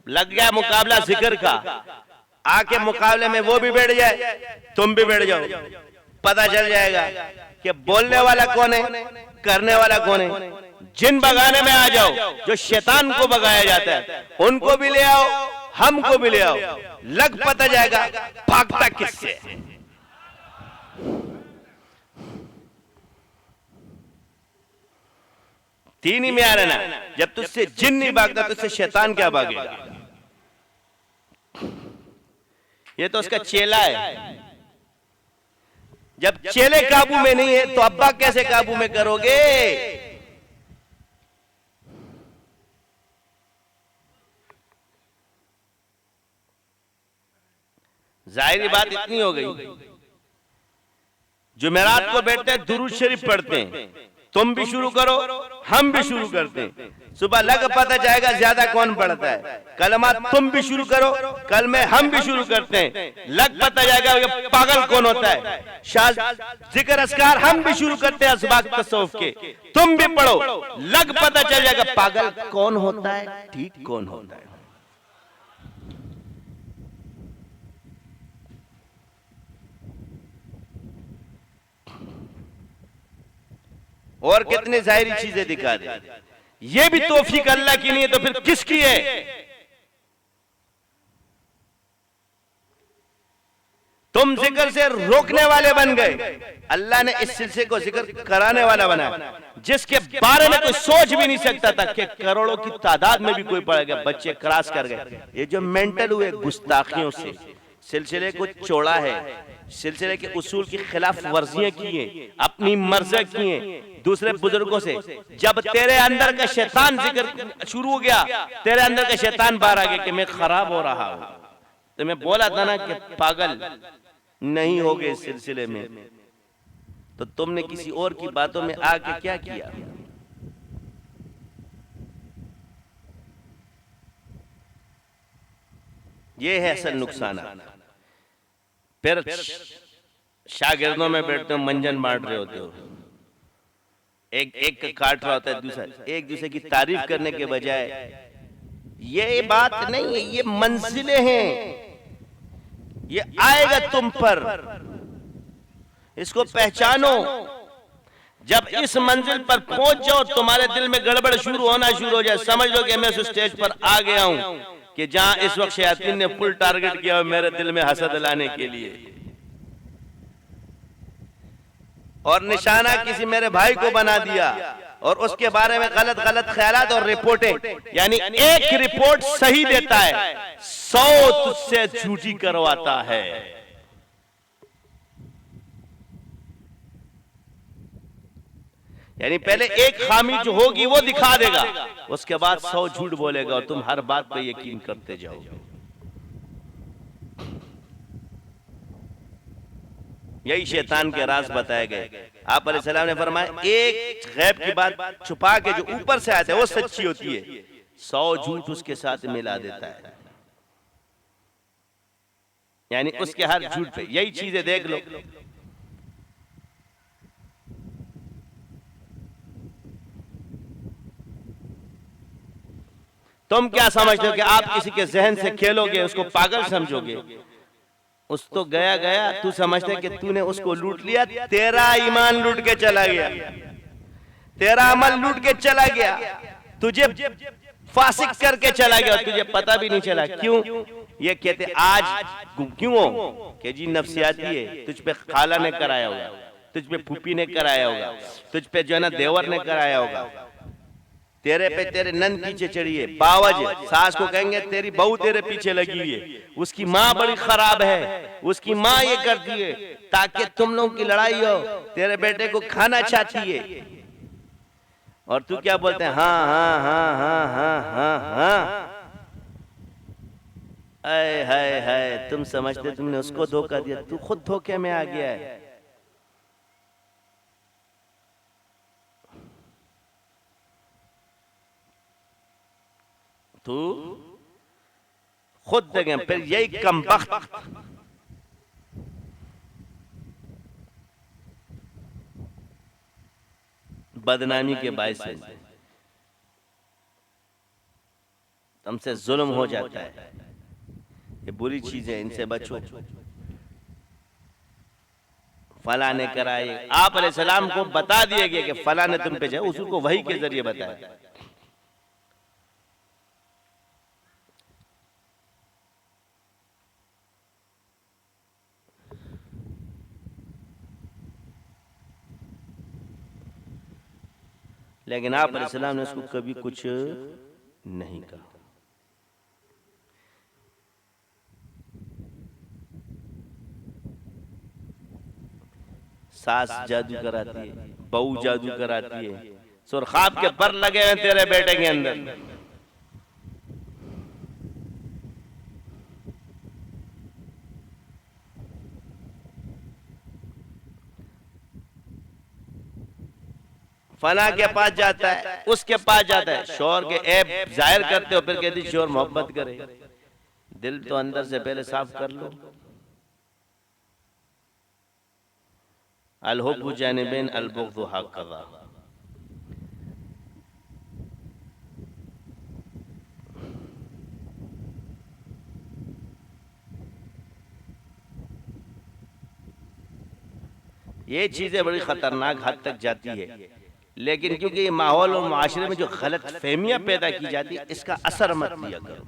लग गया मुकाबला जिक्र का, आके मुकाबले में वो भी बैठ जाए तुम भी बैठ जाओ, पता चल जाएगा कि बोलने वाला कौन है, करने वाला कौन है। जिन भगाने में आ जाओ, जो शैतान को भगाया जाता है उनको भी ले आओ, हमको भी ले आओ, लग पता जाएगा भागता किससे। तीन ही में आ रहना, जब तुझसे जिन नहीं भागता तुझसे शैतान क्या भागेगा? ये तो उसका चेला है। जब चेले काबू में नहीं है तो अब्बा कैसे काबू में करोगे? जाहिर बात इतनी हो गई, जुमेरात को बैठते हैं दुरूद शरीफ पढ़ते हैं, तुम भी शुरू करो हम भी शुरू करते हैं, सुबह लग पता जाएगा ज्यादा कौन पढ़ता है। कलमा तुम भी शुरू करो, कल में हम भी शुरू करते हैं, लग पता जाएगा पागल कौन होता है। जिक्र अस्कार हम भी शुरू करते हैं, असबाक तसव्वुफ के, तुम भी पढ़ो, लग पता चल जाएगा पागल कौन होता है, ठीक कौन होता है। और कितने जाहिरी चीजें दिखा दे। ये भी तौफीक अल्लाह की नहीं है तो फिर किसकी है? तुम जिक्र से रोकने वाले बन गए, अल्लाह ने इस सिलसिले को जिक्र कराने वाला बनाया, जिसके बारे में कोई सोच भी नहीं सकता था कि करोड़ों की तादाद में भी कोई पड़ गया, बच्चे क्रॉस कर गए। ये जो मेंटल हुए गुस्ताखियों से सिलसिले को छोड़ा है, सिलसिले के उसूल की खिलाफ वर्जियां की हैं, अपनी मर्जी की हैं दूसरे बुजुर्गों से। जब तेरे अंदर का शैतान जिक्र शुरू हो गया, तेरे अंदर का शैतान बाहर आ गया कि मैं खराब हो रहा हूं, तो मैं बोला था ना कि पागल नहीं हो गए इस सिलसिले में। तो तुमने किसी और की बातों में आके क्या किया? ये है असल नुकसान। फिर शागिर्दों में बैठते हो, मंजन बांट रहे होते हो, एक काट रहा होता है, दूसरा एक दूसरे की तारीफ करने के बजाय। ये बात नहीं है, ये मंजिलें हैं, ये आएगा तुम पर, इसको पहचानो। जब इस मंजिल पर पहुंच जाओ, तुम्हारे दिल में गड़बड़ शुरू होना शुरू हो जाए, समझ लो कि मैं उस स्टेज पर आ गया हूं कि जहां इस वक्त शैतान ने फुल टारगेट किया मेरे दिल में हसद लाने के लिए, और निशाना किसी मेरे भाई को बना दिया, और उसके बारे में गलत गलत ख्यालात और रिपोर्टें। यानी एक रिपोर्ट सही देता है, 100 तुझसे झूठी करवाता है। यानी पहले एक खामी जो होगी वो दिखा देगा, उसके बाद 100 झूठ बोलेगा, और तुम हर बात पे यकीन करते जाओगे। यही शैतान के राज बताए गए। आप अलैहिस्सलाम ने फरमाया, एक गैब की बात छुपा के जो ऊपर से आते है वो सच्ची होती है, 100 झूठ उसके साथ मिला देता है। यानी उसके हर झूठ पे यही चीजें देख लो। तुम क्या समझते हो कि आप किसी के जहन से खेलोगे, उसको पागल समझोगे? उस तो गया गया, तू समझते कि तूने उसको लूट लिया, तेरा ईमान लूट के चला गया, तेरा अमल लूट के चला गया, तुझे फासिक करके चला गया, तुझे पता भी नहीं चला। क्यों? ये कहते आज क्यों हो कि जी नफसियाती है, तुझ पे खाला ने कराया होगा, तुझ पे फूफी ने कराया होगा, तुझ पे जो है ना देवर ने कराया होगा, तेरे पे तेरे नंद पीछे चढ़ी है, बावज सास को कहेंगे तेरी बहू तेरे पीछे लगी हुई है, उसकी माँ बड़ी खराब है, उसकी माँ ये करती है ताकि तुम लोगों की लड़ाई हो, तेरे बेटे को खाना चाहती है, और तू क्या बोलते हैं? हाँ हाँ हाँ हाँ हाँ हाँ हाँ। अय हाय हाय, तुम समझते तुमने उसको धोखा दिया, तू खुद धोखे में आ गया है। तू खुद देंगे। फिर यही कमबख्त बदनामी के बायस से तुमसे जुल्म हो जाता है। ये बुरी चीजें, इनसे बचो। फला ने कराए, आप अलैहिस्सलाम को बता दिया गया कि फला ने तुम पे जाए, उसको वही के जरिए बताया। लेकिन आप अलैहिस्सलाम ने उसको कभी कुछ नहीं कहा। सास जादू कराती है, बहू जादू कराती है, सुरखाब के पर लगे हैं तेरे बेटे के अंदर। फला के पास जाता है, उसके पास जाता है, शौहर के ऐब जाहिर करते हो, फिर कहती शौहर मोहब्बत करे। दिल तो अंदर से पहले साफ कर लो। अल-हुब्बु जानिबैन अल-बुग़्ज़ु हक़्क़ा। ये चीजें बड़ी खतरनाक हद तक जाती है, लेकिन क्योंकि ये माहौल और माशरे में जो गलत फहमियां पैदा की जाती है, इसका असर मत लिया करो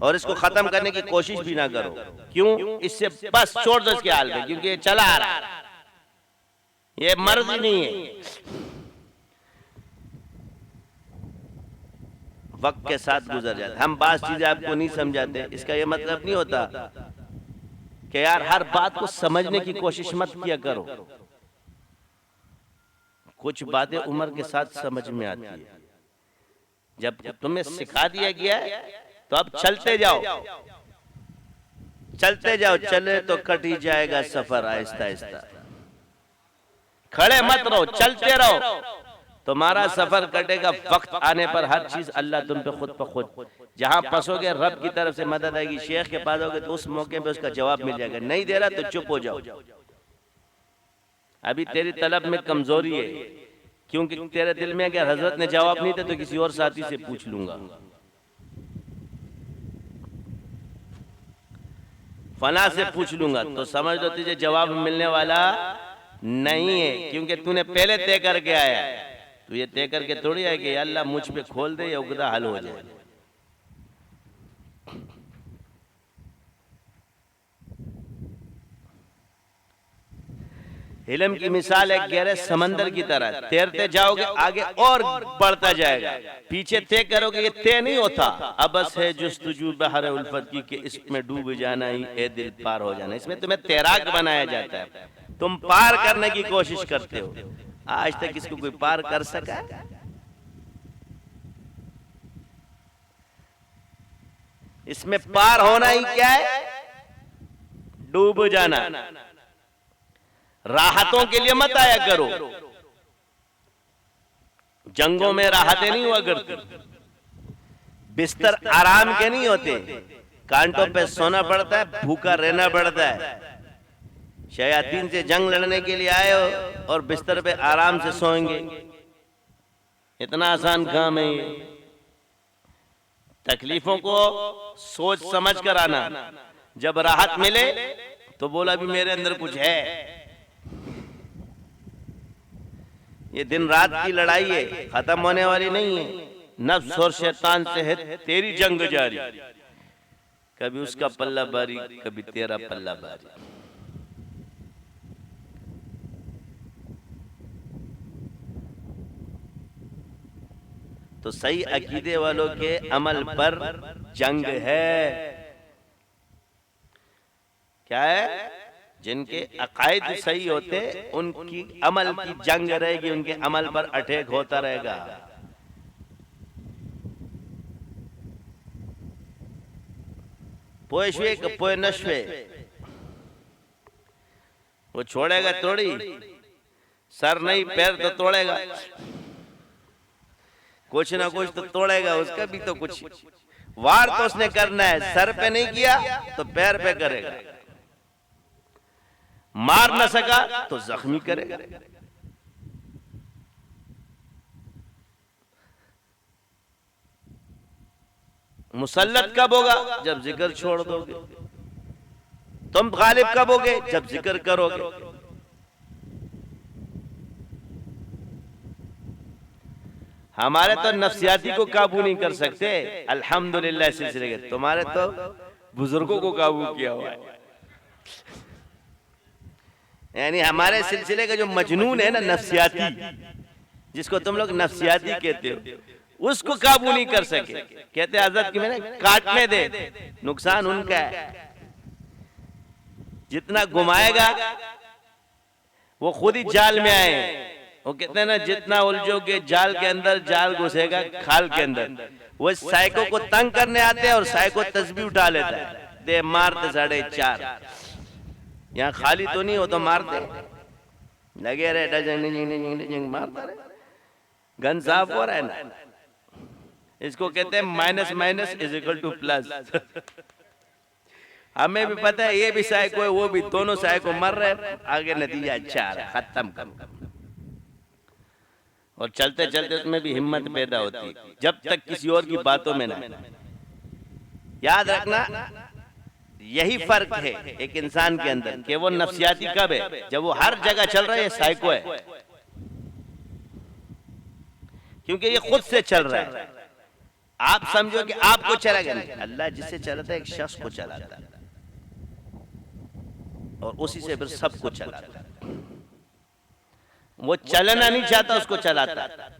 और इसको खत्म करने की कोशिश भी ना करो। क्यों? इससे बस छोड़ दो इसके हाल में, क्योंकि ये चला आ रहा है, ये मर्जी नहीं है। वक्त के साथ गुजर जाता। हम बात चीजें आपको नहीं समझाते, इसका ये मतलब नहीं होता कि यार हर बात को समझने की कोशिश मत किया करो। कुछ बातें उम्र के साथ समझ में आती है। जब तुम्हें सिखा दिया गया है तो अब चलते जाओ, चलते जाओ। चले तो कट ही जाएगा सफर आहिस्ता आहिस्ता, खड़े मत रहो, चलते रहो, तुम्हारा सफर कटेगा। वक्त आने पर हर चीज अल्लाह तुम पे खुद ब खुद, जहां फंसोगे रब की तरफ से मदद आएगी। शेख के पास होगे तो उस मौके पे उसका जवाब मिल जाएगा। नहीं दे रहा तो चुप हो जाओ। अभी तेरी तलब में कमजोरी है, क्योंकि तेरे दिल में अगर हजरत ने जवाब नहीं दिया तो किसी और साथी से पूछ लूंगा, फला से पूछ लूंगा, तो समझ लो तुझे जवाब मिलने वाला नहीं है, क्योंकि तूने पहले तय करके आया। तू ये तय करके थोड़ी है कि अल्लाह मुझ पे खोल दे या उगदा हल हो जाए। इल्म की मिसाल एक गहरे समंदर की तरह, तैरते जाओगे आगे और बढ़ता जाएगा, पीछे तय करोगे ये तय नहीं होता। अबस है जुस्तजू बहर उल्फत की कि इसमें डूब जाना ही ए दिल पार हो जाना। इसमें तुम्हें तैराक बनाया जाता है, तुम पार करने की कोशिश करते हो। आज तक इसको कोई पार कर सका? इसमें पार होना ही क्या है? डूब जाना। राहतों के लिए मत आया करो, जंगों में राहतें नहीं हुआ करती, बिस्तर आराम के नहीं होते, कांटों पे सोना पड़ता है, भूखा रहना पड़ता है। शयातीन से जंग लड़ने के लिए आए हो और बिस्तर पे आराम से सोएंगे, इतना आसान काम है ये। तकलीफों को सोच समझ कर आना, जब राहत मिले तो बोला भी मेरे अंदर कुछ है। ये दिन रात की लड़ाई है, खत्म होने वाली नहीं है। नफ्स और शैतान से है तेरी जंग जारी, कभी उसका पल्ला बारी, कभी तेरा पल्ला बारी। तो सही अकीदे वालों के अमल पर जंग है। क्या है? जिनके अकायद सही होते उनकी अमल की जंग रहेगी, उनके अमल पर अटैक होता रहेगा। पोशवे का पोए नशवे, वो छोड़ेगा थोड़ी, सर नहीं पैर तो तोड़ेगा, कुछ ना कुछ तो तोड़ेगा। उसका भी तो कुछ वार तो उसने करना है, सर पे नहीं किया तो पैर पे करेगा, मार न सका तो जख्मी करेगा। मुसल्लत कब होगा? जब जिक्र छोड़ दोगे। तुम गालिब कब होगे? जब जिक्र करोगे। हमारे तो नफ्सियाती को काबू नहीं कर सकते, अल्हम्दुलिल्लाह सिलसिले के। तुम्हारे तो बुजुर्गों को काबू किया हुआ है। यानी हमारे सिलसिले का जो मजनून है ना नफ्सियाती, जिसको तुम लोग नफ्सियाती कहते हो, उसको काबू नहीं कर सके। कहते हजरत की मैंने काटने दे, नुकसान उनका है। जितना घुमाएगा वो खुद ही जाल में आए। वो कहते हैं ना, जितना उलझोगे जाल के अंदर, जाल घुसेगा खाल के अंदर। वो साइको को तंग करने आते हैं और साइको तस्बीह उठा लेता है, दे मारते 4.5। यहाँ खाली तो नहीं हो तो मारते लगे रहे, मारता रहे। गन साफ हो रहा है ना। इसको कहते हैं minus minus is equal two plus. हमें भी पता है ये भी साइको है, वो भी, दोनों साइको मर रहे, आगे नतीजा अच्छा आ रहा है, खत्म कर। और चलते चलते उसमें भी हिम्मत पैदा होती है, जब तक किसी और की बातों में ना। याद रखना, यही फर्क है एक इंसान के अंदर कि वो नफ्सियाती कब है? जब वो हर जगह चल रहा है, साइको है, क्योंकि ये खुद से चल रहा है। आप समझो कि आपको चलाएगा नहीं, अल्लाह जिससे चलाता है एक शख्स को चलाता है और उसी से फिर सबको चलाता है। वो चलना नहीं चाहता, उसको चलाता है।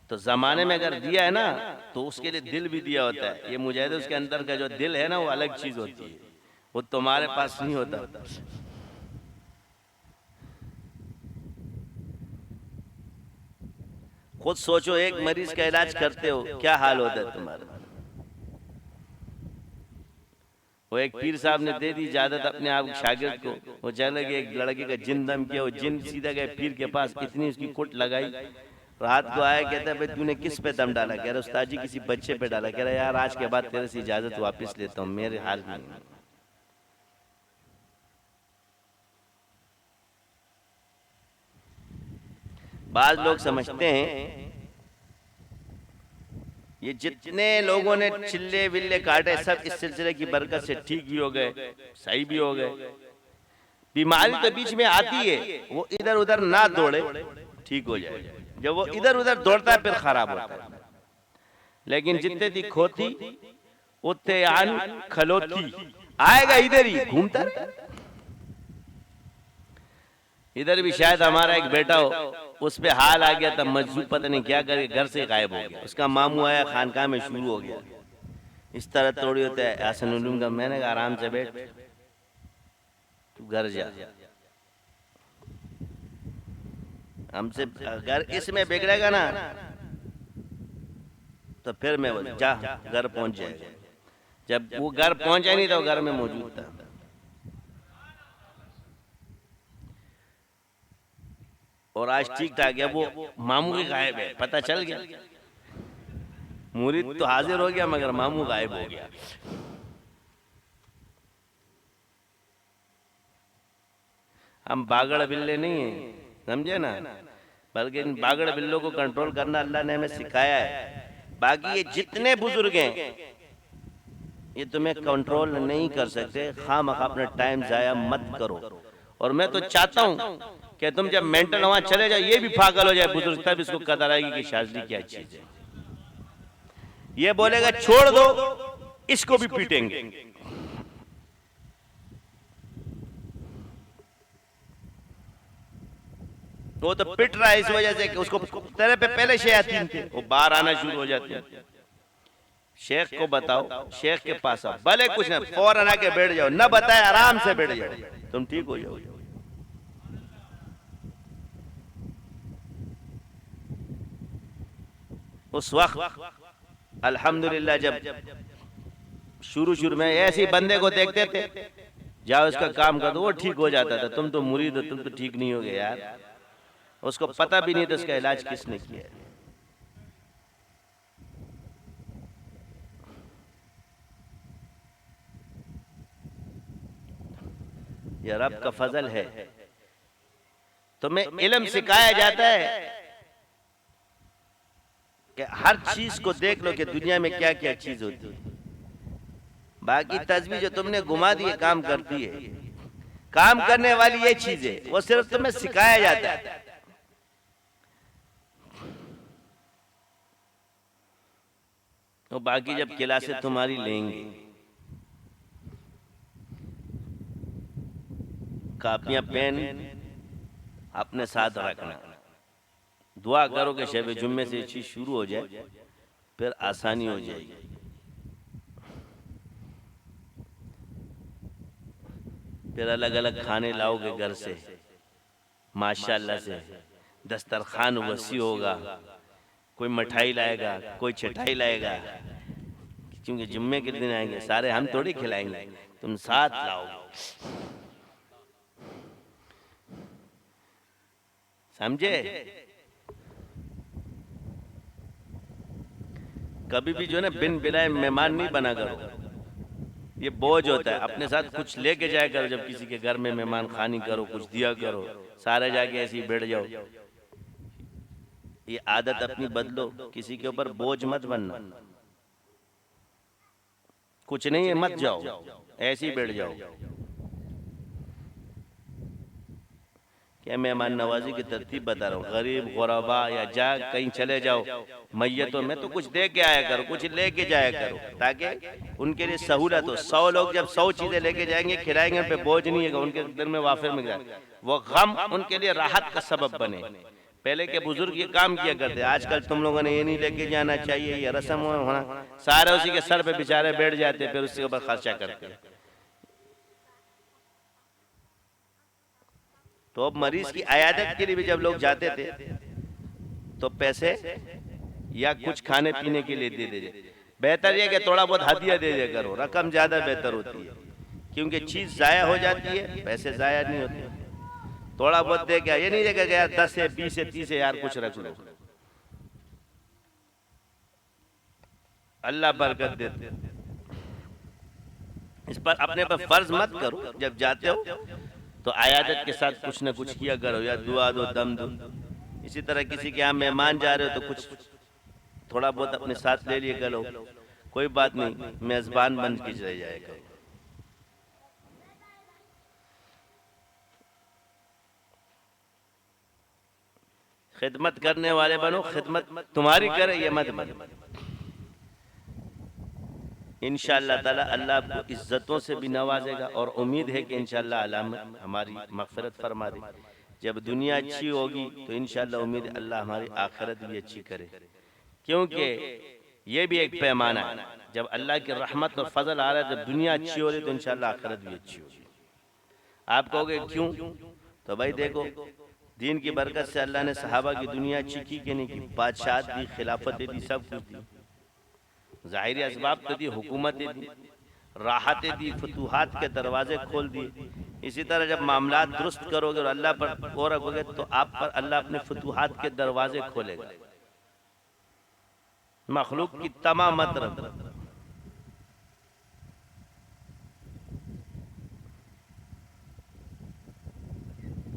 तो जमाने में अगर दिया है ना तो उसके लिए दिल भी दिया होता है। ये मुजाहिद उसके अंदर का जो दिल है ना वो अलग चीज होती है, वो तुम्हारे पास नहीं होता। खुद सोचो, एक मरीज का इलाज करते हो, क्या हाल होता है तुम्हारा? वो एक पीर साहब ने दे दी इजाजत अपने आप शागिर्द को, वो चले गए, एक लड़के का जिन दम किया, वो जिन सीधा गए पीर के पास, इतनी उसकी कुट लगाई, रात को आया, कहता है भाई तूने किस पे दम डाला? कह रहा उस्ताद जी किसी बच्चे पे डाला। कह रहा यार आज के बाद तेरे से इजाजत वापस लेता हूँ, मेरे हाल में। बाज लोग समझते हैं ये जितने लोगों ने चिल्ले विल्ले काटे सब इस सिलसिले की बरकत से ठीक भी हो गए, सही भी हो गए। बीमारी तो बीच में आती है, वो इधर उधर ना दौड़े, ठीक हो जाए। जब वो इधर उधर दौड़ता है फिर खराब होता है। लेकिन जितने दी खोती उतने आन खलोती, आएगा इधर ही घूमता। इधर भी शायद हमारा एक बेटा हो, उस पे हाल आ गया, तब मजदूर पता नहीं क्या करके घर से गायब हो गया। उसका मामू आया, खानकाह में शुरू हो गया। इस तरह थोड़ी होता है आसन उलूम का। मैंने कहा आराम से बैठ, तू घर जा, हमसे घर इसमें बिगड़ेगा ना तो फिर मैं जा घर पहुंच जाएगा। जब वो घर पहुंचा नहीं तो घर में मौजूद था। और आज ठीक ठाक है, वो मामू के गायब है, पता चल गया। मुरीद तो हाजिर हो गया मगर मामू गायब हो गया। हम बागड़ बिल्ले नहीं है, समझे ना, बल्कि इन बागड़ बिल्लों को कंट्रोल करना अल्लाह ने हमें सिखाया है। बाकी ये जितने बुजुर्ग हैं ये तुम्हें कंट्रोल नहीं कर सकते। खामखा अपना टाइम जाया मत करो। और मैं तो चाहता हूं कि तुम जब मेंटल वहां चले जाओ, ये भी पागल हो जाए बुजुर्ग, तब इसको कदर आएगी कि शादी क्या चीज है। ये बोलेगा छोड़ दो, इसको भी पीटेंगे। वो तो पिट रहा है इस वजह से कि उसको तेरे पे पहले शयातीन थे, वो बाहर आना शुरू हो जाते हैं। शेख को बताओ, शेख के पास आओ, भले कुछ ना फौरन आके बैठ जाओ, ना बताए आराम से बैठ जाओ, तुम ठीक हो जाओ। उस वक्त अल्हम्दुलिल्लाह जब शुरू में ऐसे बंदे को देखते थे, जाओ इसका काम कर दो, वो ठीक हो जाता था। तुम तो मुरीद हो, तुम तो ठीक नहीं हो गए यार। उसको पता भी नहीं था इसका इलाज किसने किया है। यह रब का फजल है। तुम्हें इल्म सिखाया जाता है कि हर चीज को देख लो कि दुनिया में क्या क्या चीज होती है। बाकी तस्वीर जो तुमने घुमा दी है काम करती है। काम करने वाली ये चीज है, वो सिर्फ तुम्हें सिखाया जाता है। तो बाकी जब क्लासें तुम्हारी लेंगे, कापियां पेन अपने साथ रखना, दुआ करो कि शब जुम्मे से ये चीज शुरू हो जाए, फिर आसानी हो जाएगी। फिर अलग अलग खाने लाओगे घर से, माशाल्लाह से दस्तरखान वसी होगा। कोई मिठाई लाएगा, कोई चटाई लाएगा, क्योंकि जुम्मे के दिन आएंगे सारे, हम थोड़ी खिलाएंगे, तुम साथ लाओगे। समझे? कभी भी जो है ना बिन बिलाए मेहमान नहीं बना करो, ये बोझ होता है। अपने साथ कुछ लेके जाया करो, जब किसी के घर में मेहमान खानी करो, कुछ दिया करो, सारे जाके ऐसे ही बैठ जाओ। ये आदत अपनी बदलो, किसी के ऊपर बोझ मत बनना। कुछ नहीं है मत जाओ, ऐसे ही बैठ जाओ। क्या मेहमान नवाजी की तरतीब बता रहा हूँ। गरीब गुरबा या जा कहीं चले जाओ मैयतों में, तो कुछ दे के आया करो, कुछ लेके जाया करो, ताकि उनके लिए सहूलत हो। 100 लोग जब 100 चीजें लेके जाएंगे, खिलाएंगे, उन पे बोझ नहीं है, उनके दिल में वाफिर में जाए, वो गम उनके लिए राहत का सबब बने। पहले के बुजुर्ग ये काम किया करते। आजकल तुम लोगों ने ये नहीं लेके जाना चाहिए, ये रस्म होना, सारे उसी के सर पे बेचारे बैठ जाते, फिर उसके ऊपर खर्चा करते। तो अब मरीज की अयादत के लिए भी जब लोग जाते थे तो पैसे या कुछ खाने पीने के लिए दे देते। बेहतर ये कि थोड़ा बहुत हदिया दे दिया करो, रकम ज्यादा बेहतर होती है, क्योंकि चीज जाया हो जाती है, पैसे जाया नहीं होते। थोड़ा बहुत दे के ये नहीं देगा कि यार 10 है 20 है 30 है यार कुछ रख लो, अल्लाह बरकत देते। इस पर अपने पर फर्ज मत करो, जब जाते हो तो आयादत के साथ कुछ न कुछ किया करो, या दुआ दो दम दो। इसी तरह किसी के यहाँ मेहमान जा रहे हो तो कुछ थोड़ा बहुत अपने साथ ले लिए करो, कोई बात नहीं, मेजबान बन के चले जाए करो। खिदमत करने वाले बनो, खिदमत तुम्हारी करे ये मत बनो। इंशाअल्लाह ताला अल्लाह आपको इज्जतों से भी नवाजेगा, और उम्मीद है कि इंशाअल्लाह अल्लाह हमारी मगफिरत फरमा दे। जब दुनिया अच्छी होगी तो इंशाअल्लाह उम्मीद है अल्लाह हमारी आखिरत भी अच्छी करे, क्योंकि ये भी एक पैमाना है। जब अल्लाह की रहमत और फजल आ रहा है, जब दुनिया अच्छी हो रही तो इंशाअल्लाह आखिरत भी अच्छी होगी। आप कहोगे क्यों? तो भाई देखो, दीन की बरकत से अल्लाह ने सहाबा की दुनिया अच्छी की कि नहीं की? बादशाह दी, खिलाफत दे दी, सब कुछ दी, ज़ाहिरी असबाब तो दी, हुकूमतें दी, राहतें दी, फतूहात के दरवाजे खोल दिए। इसी तरह जब मामलात दुरुस्त करोगे और अल्लाह पर गौर रखोगे तो आप पर अल्लाह अपने फतूहात के दरवाजे खोलेगा। मखलूक की तमाम मतलब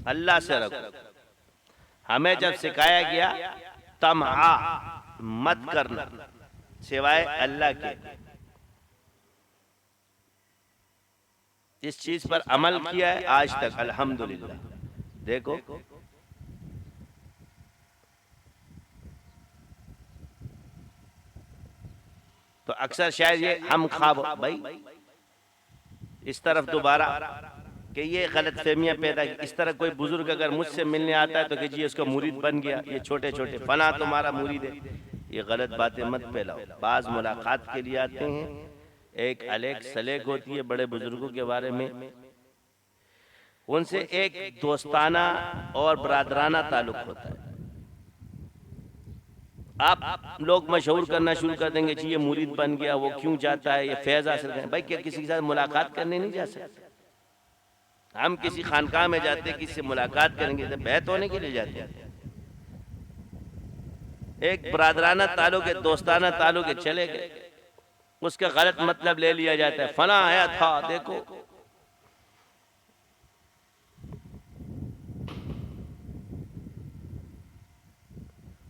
अल्लाह से रखो। हमें जब सिखाया गया तमआ मत करना सिवाय अल्लाह के, इस चीज पर अमल किया है आज तक अल्हम्दुलिल्लाह। देखो तो अक्सर शायद ये हम ख्वाब भाई इस तरफ दोबारा कि ये गलत फहमियाँ पैदा की। इस तरह कोई बुजुर्ग अगर मुझसे मिलने आता है तो कि जी उसका मुरीद बन गया, ये छोटे छोटे फना तुम्हारा मुरीद है, ये गलत बातें मत फैलाओ। बाज मुलाकात के लिए आते हैं, एक अलग सलेक होती है बड़े बुजुर्गों के बारे में, उनसे एक दोस्ताना और बरादराना ताल्लुक होता है। आप लोग मशहूर करना शुरू कर देंगे जी ये मुरीद बन गया, वो क्यों जाता है, ये फैज हासिल करें। भाई क्या किसी के साथ मुलाकात करने नहीं जा सकते? हम किसी खानकाह में जाते हैं, किसी से मुलाकात करेंगे तो बैत होने के लिए जाते हैं। एक बरादराना ताल्लुक है, दोस्ताना ताल्लुक है, चले गए, उसका गलत मतलब ले लिया जाता है। फला आया था देखो,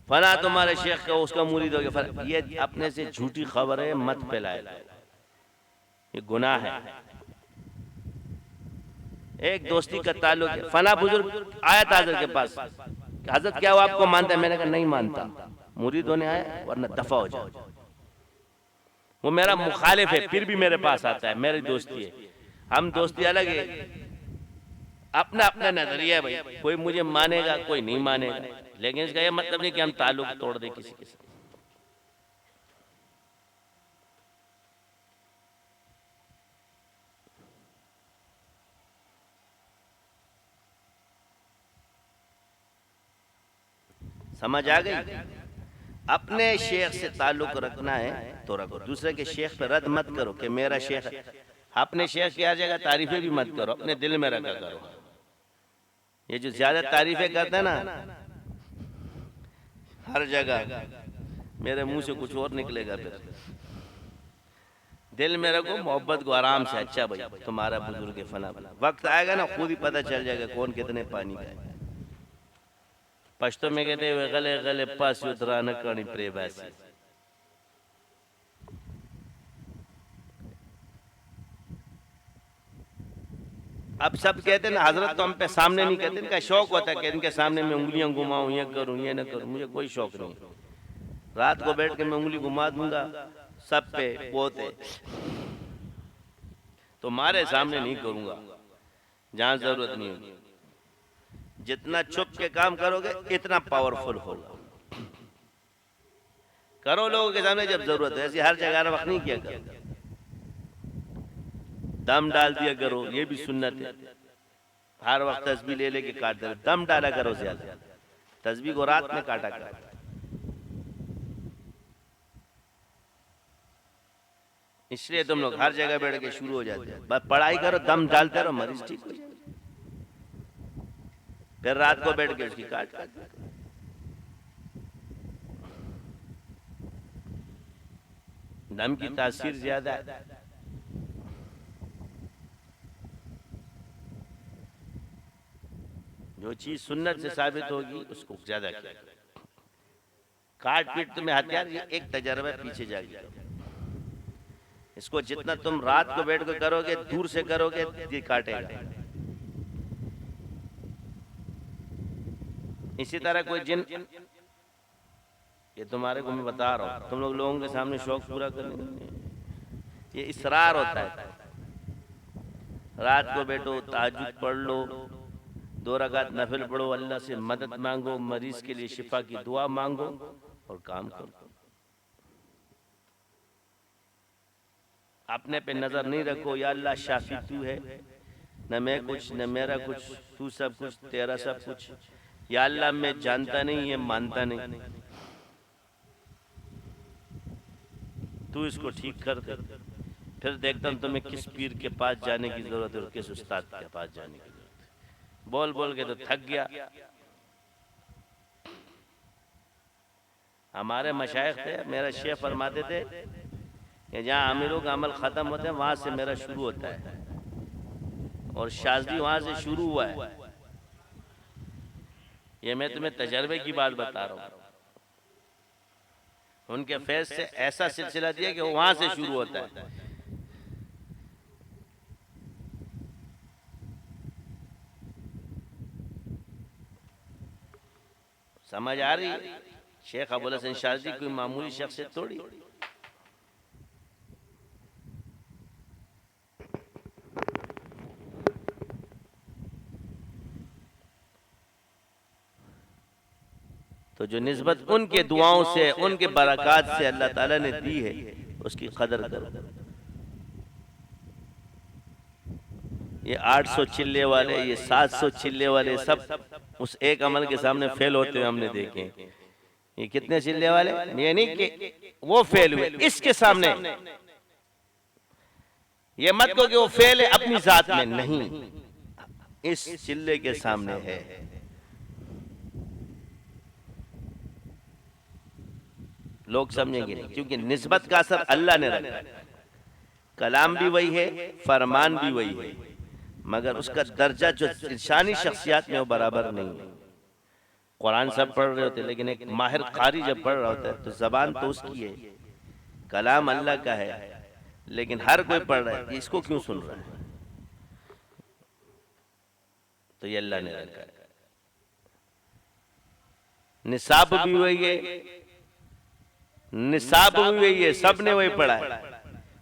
फला तुम्हारे शेख का उसका मुरीद हो गया। ये अपने से झूठी खबर है, मत फैलाए, ये गुनाह है। एक दोस्ती का ताल्लुक है। फला बुजुर्ग आया था हजरत के पास, हजरत क्या वो आपको मानता है? मैंने कहा नहीं मानता, मुरीद होने आया वरना दफा हो जाओ। वो मेरा मुखालिफ है फिर भी मेरे पास आता है, मेरी दोस्ती है। हम दोस्ती अलग है, अपना अपना नजरिया है भाई, कोई मुझे मानेगा कोई नहीं मानेगा, लेकिन इसका यह मतलब नहीं कि हम ताल्लुक तोड़ दें किसी के साथ। समझ आ गई? अपने शेख से ताल्लुक रखना है तो रखो, दूसरे के शेख पे रद्द मत करो कि मेरा शेख। अपने शेख की हर जगह तारीफें भी मत करो, अपने दिल में रखा करो। ये जो ज्यादा तारीफें करते हैं ना हर जगह, मेरे मुंह से कुछ और निकलेगा, फिर दिल में रखो, मोहब्बत को आराम से। अच्छा भाई तुम्हारा बुजुर्ग फला फला, वक्त आएगा ना खुद ही पता चल जाएगा कौन कितने पानी का है। पश्तो में कहते हुए गले गले पास उतरा न कणी प्रेबासी। अब सब कहते हैं ना हजरत तो हम पे सामने नहीं कहते, इनका शौक होता है कि इनके सामने मैं उंगलियां घुमाऊं, ये करूं ये न करूं। मुझे कोई शौक नहीं, रात को बैठ के मैं उंगली घुमा दूंगा सब पे पोते, तुम्हारे सामने नहीं करूंगा जहां जरूरत नहीं होगी। जितना छुप के काम करोगे इतना पावरफुल होगा। करो लोगों के सामने जब जरूरत है, ऐसी हर जगह वक्त नहीं किया करो। दम डाल दिया करो, ये भी सुन्नत है। हर वक्त तस्बीह ले लेके काट दे, दम डाला करो ज्यादा, तस्बीह को रात में काटा करो। इसलिए तुम लोग हर जगह बैठ के शुरू हो जाते हैं, बस पढ़ाई करो, दम डालते रहो, मरीज ठीक हो जाए। फिर रात को बैठ के उसकी काट काट दम की तासीर ज्यादा है। जो चीज सुन्नत से साबित होगी उसको ज्यादा किया। काट पीट तुम्हें हथियार, ये एक तजर्बा पीछे जाएगी। इसको जितना तुम रात को बैठ कर करोगे, दूर से करोगे, ये काटेगा। इसी तरह कोई जिन, ये तुम्हारे को मैं बता रहा हूँ, तुम लोगों के सामने शौक पूरा करने, ये इसरार होता है। रात को बैठो, ताजुद पढ़ लो, 2 रकात नफिल पढ़ो, अल्लाह से मदद मांगो, मरीज के लिए शिफा की दुआ मांगो और काम करो। अपने पे नजर नहीं रखो, या अल्लाह शाफी तू है, न मैं कुछ न मेरा कुछ, तू सब कुछ, तेरा सब कुछ। या अल्लाह मैं जानता नहीं, ये मानता नहीं, तू इसको ठीक कर दे। फिर देखता हूं तुम्हें किस पीर के पास जाने की जरूरत है और किस उस्ताद के पास जाने की जरूरत है। बोल बोल के तो थक गया। हमारे मशाइख थे, मेरा शेख फरमाते थे कि जहाँ आमिरों का अमल खत्म होता है वहां से मेरा शुरू होता है, और शाज़ली वहां से शुरू हुआ है। ये मैं तुम्हें तजर्बे की बात बता रहा हूँ। उनके फैज से ऐसा सिलसिला दिया कि वहां से शुरू होता है। समझ आ रही? शेख अबुल हसन शाज़ली कोई मामूली शख्सियत थोड़ी। तो जो निस्बत उनके दुआओं से, उनके बरक़ात से अल्लाह ताला ने दी है, उसकी कदर करो। ये 800 चिल्ले वाले, ये 700 चिल्ले वाले सब उस एक अमल के सामने फेल होते हुए हमने देखे। ये कितने चिल्ले वाले, ये नहीं कि वो फेल हुए, इसके सामने। ये मत कहो कि वो फेल है अपनी जात में, नहीं, इस चिल्ले के सामने है। लोग समझेंगे नहीं, क्योंकि निस्बत का असर अल्लाह ने रखा है। कलाम भी वही है, फरमान भी वही है, मगर उसका दर्जा जो इंसानी शख्सियात में वो बराबर नहीं है। कुरान सब पढ़ रहे होते, लेकिन एक माहिर कारी जब पढ़ रहा होता है तो जबान तो उसकी है, कलाम अल्लाह का है, लेकिन हर कोई पढ़ रहा है कि इसको क्यों सुन रहा है, तो ये अल्लाह ने रखा है। निसाब भी वही है, निसाब भी वही है, सबने वही पढ़ा है।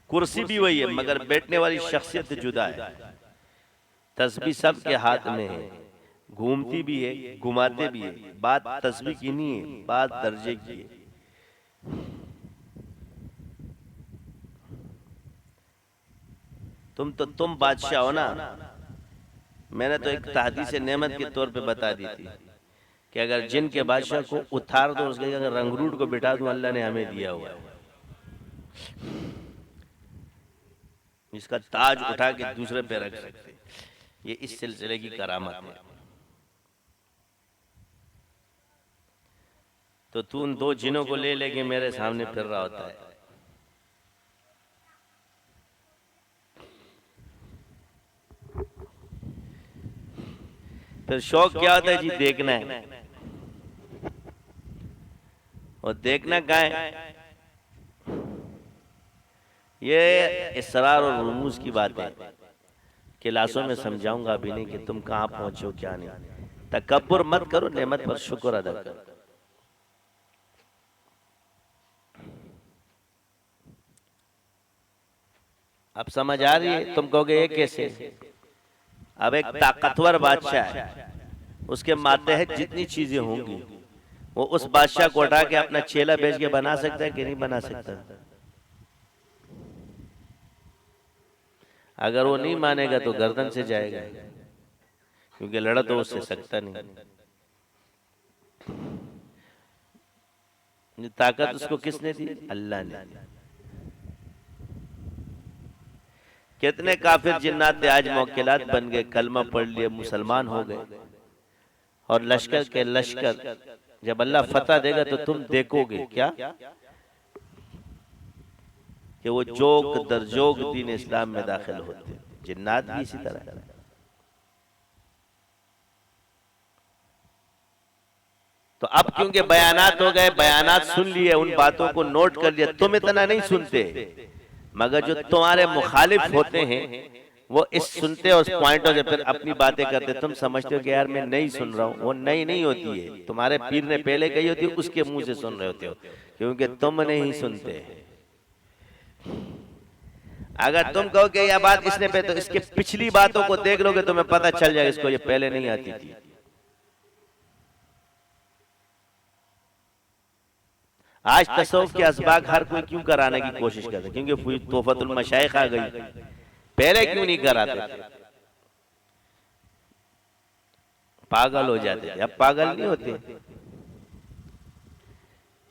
कुर्सी भी वही है, मगर बैठने वाली शख्सियत जुदा है। तस्बीह सबके हाथ में है, घूमती भी है, घुमाते भी है। बात तस्बीह की नहीं है, बात दर्जे की है। तुम बादशाह हो ना। मैंने तो एक तहदीस नेमत के तौर पे बता दी थी कि अगर जिन के बादशाह को उतार दो, उसके अगर रंगरूट को बिठा दूं, अल्लाह ने हमें दिया हुआ है। इसका ताज उठा के दूसरे पे रख सकते, ये इस सिलसिले की करामत है। तो तू उन 2 जिनों को ले लेके मेरे सामने फिर रहा होता है। फिर शौक क्या होता है जी, देखना है। और देखना कहाँ है, ये इसरार और रुमूज की बात है। क्लासों में समझाऊंगा अभी नहीं कि तुम कहाँ पहुंचो क्या नहीं। तकब्बुर मत करो, नेमत पर शुक्र अदा करो। अब समझ आ रही है? तुम कहोगे ये कैसे? अब एक ताकतवर बादशाह है, उसके मातहत जितनी चीजें होंगी वो उस बादशाह को उठा के अपना चेला भेज के बना सकता है कि नहीं बना सकता? अगर वो नहीं मानेगा तो गर्दन से जाएगा, क्योंकि लड़ा तो उससे सकता नहीं। ताकत उसको किसने दी? अल्लाह ने। कितने काफिर जिन्नात आज मौकिलात बन गए, कलमा पढ़ लिए, मुसलमान हो गए। और लश्कर के लश्कर जब अल्लाह फतह देगा तो तुम देखोगे क्या कि वो जोक दर जोक दीन इस्लाम में दाखिल होते। जिन्नात भी इसी तरह। तो अब क्योंकि बयानात हो गए, बयानात सुन लिए, उन बातों को नोट कर लिया, तुम इतना नहीं सुनते, मगर जो तुम्हारे मुखालिफ होते हैं वो इस सुनते और उस पॉइंटों से फिर अपनी बातें करते। तुम समझते हो कि यार मैं नहीं सुन रहा हूँ, वो नहीं होती है, तुम्हारे पीर ने पहले कही होती है, उसके मुंह से सुन रहे होते हो, क्योंकि तुम नहीं सुनते। अगर तुम कहो कि यह बात इसने पे, तो इसके पिछली बातों को देख लोगे, तुम्हें पता चल जाएगा इसको ये पहले नहीं आती थी। आज तसव्वुफ के असबाक हर कोई क्यों कराने की कोशिश करता है? क्योंकि तोहफतुल मशाइख आ गई, पहले क्यों नहीं कराते थे? पागल हो जाते थे, अब पागल नहीं होते।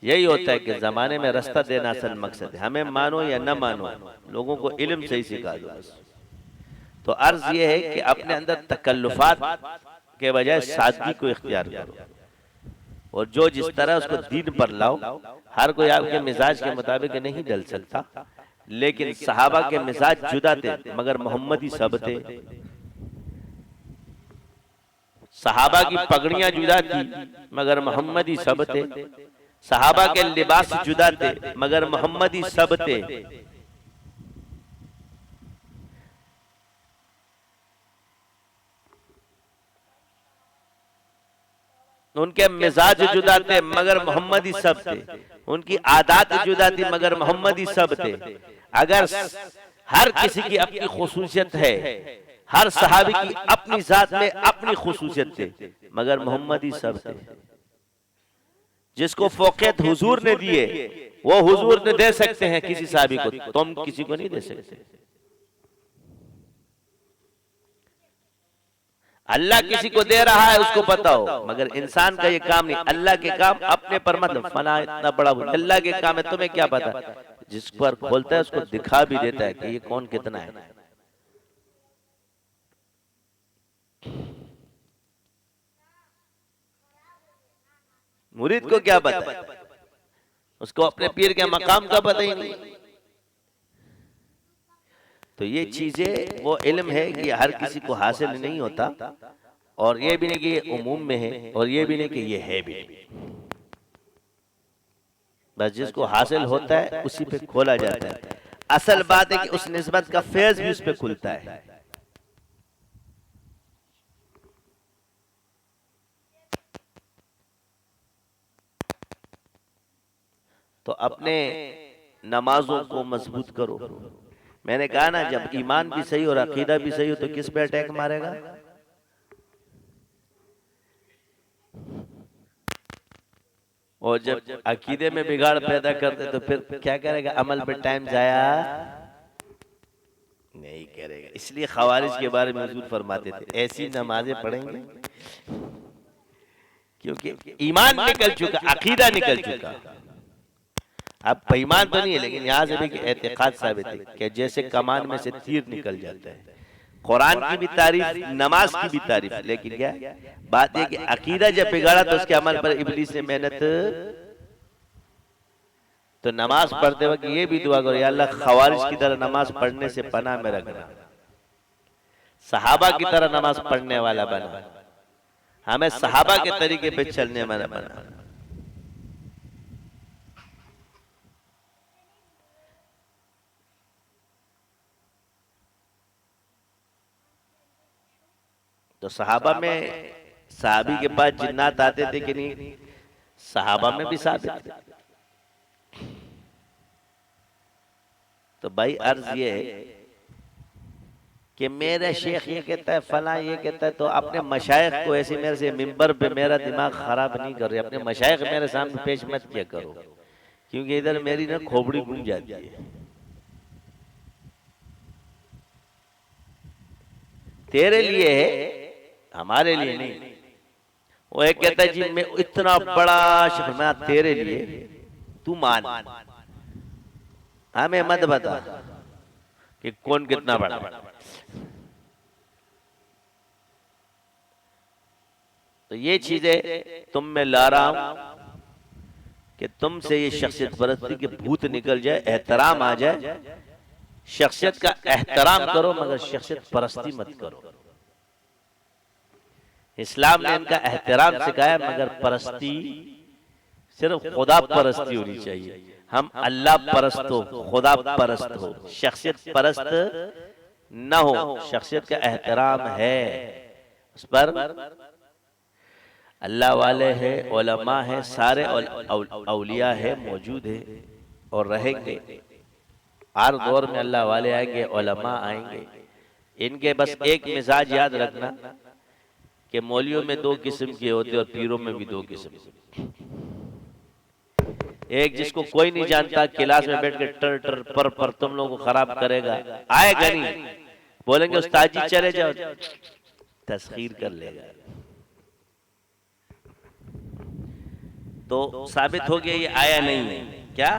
यही होता है कि जमाने में रास्ता देना असल मकसद है। हमें मानो या न मानो, लोगों को इल्म सही सिखा दो बस। तो अर्ज यह है कि अपने अंदर तकल्लुफात के बजाय सादगी को इख्तियार करो, और जो जिस तरह उसको दीन पर लाओ। हर कोई आपके मिजाज के मुताबिक नहीं डल सकता, लेकिन सहाबा के मिजाज जुदा थे मगर मोहम्मदी सब थे। सहाबा की पगड़ियां जुदा थी मगर मोहम्मदी सब थे। सहाबा के लिबास जुदा थे मगर मोहम्मदी सब थे। उनके मिजाज जुदा थे मगर मोहम्मदी सब थे। उनकी आदत जुदा थी मगर मोहम्मदी सब थे। अगर हर किसी की अपनी खुसूसियत है, हर सहाबी की अपनी जात में अपनी खुसूसियत थे, मगर मोहम्मदी सब थे। जिसको फौकियत हुजूर ने दिए वो हुजूर ने दे सकते हैं किसी सहाबी को, तुम किसी को नहीं दे सकते। अल्लाह किसी को दे रहा है उसको पता हो, मगर इंसान का ये काम नहीं। अल्लाह के काम अपने पर मतलब फना इतना बड़ा अल्लाह के काम है, तुम्हें क्या पता? जिस पर खोलता है उसको दिखा भी देता है कि ये कौन कितना है। मुरीद को क्या पता है? उसको अपने पीर के मकाम का पता ही नहीं। तो ये चीजें वो इल्म है कि हर किसी को हासिल नहीं होता, और ये भी नहीं कि ये उमूम में है, और ये भी नहीं कि ये है भी नहीं। बस जिसको हासिल होता है उसी पे खोला जाता है। असल बात है कि उस निस्बत का फैज भी उस पे खुलता है। तो अपने नमाजों को मजबूत करो। मैंने कहा ना, जब ईमान भी सही और अकीदा भी सही हो तो किस पे अटैक मारेगा? और जब अकीदे में बिगाड़ पैदा करते तो फिर क्या करेगा? अमल पे टाइम जाया नहीं करेगा। इसलिए खवारिज के बारे में हुजूर फरमाते थे ऐसी नमाजें पढ़ेंगे क्योंकि ईमान निकल चुका, अकीदा निकल चुका। अब बेईमान तो नहीं है, लेकिन यहाँ से भी एतकाद साबित है कि जैसे कमान में से तीर निकल जाता है। कुरान की भी तारीफ, नमाज की भी तारीफ, लेकिन क्या बात है कि अकीदा जब बिगाड़ा तो उसके अमल पर इब्लीस ने मेहनत। तो नमाज पढ़ते वक्त ये भी दुआ करो, या अल्लाह खवारिज की तरह नमाज पढ़ने से पनाह में रखना, सहाबा की तरह नमाज पढ़ने वाला बना, हमें सहाबा के तरीके पे चलने वाला बना। तो सहाबा में, सहाबी के पास जिन्नात आते थे कि नहीं? सहाबा में भी साबित थे। तो भाई अर्ज ये है कि मेरा शेख ये कहता है, फला ये कहता है, तो अपने मशाइख को ऐसे मेरे से मिंबर पे मेरा दिमाग खराब नहीं कर रहे। अपने मशाइख मेरे सामने पेश मत किया करो, क्योंकि इधर मेरी ना खोपड़ी घूम जाती है। तेरे लिए है, हमारे लिए नहीं। वो एक कहता है जी मैं इतना बड़ा शेख, मैं तेरे लिए, तू मान, हमें मत बता। कि कौन कितना बड़ा है। तो ये चीजें तुम में ला रहा हूं कि तुमसे ये शख्सियत परस्ती के भूत निकल जाए, एहतराम आ जाए। शख्सियत का एहतराम करो मगर शख्सियत परस्ती मत करो। इस्लाम ने इनका एहतराम सिखाया मगर परस्ती सिर्फ खुदा परस्ती होनी चाहिए। हम अल्लाह परस्त हो, खुदा परस्त हो, शख्सियत परस्त न हो। शख्सियत का एहतराम है, उस पर अल्लाह वाले हैं, उलमा है, सारे औलिया है, मौजूद है और रहेंगे। हर दौर में अल्लाह वाले आएंगे, उलमा आएंगे। इनके बस एक मिजाज याद रखना कि मौलियों में दो किस्म के होते और पीरों में भी दो किस्म के। एक जिसको कोई नहीं जानता, क्लास में बैठ के टर टर पर तुम लोगों को खराब करेगा, आएगा नहीं, बोलेंगे उस्ताद जी चले जाओ, तस्खीर कर लेगा। तो साबित हो गया ये आया नहीं है, क्या?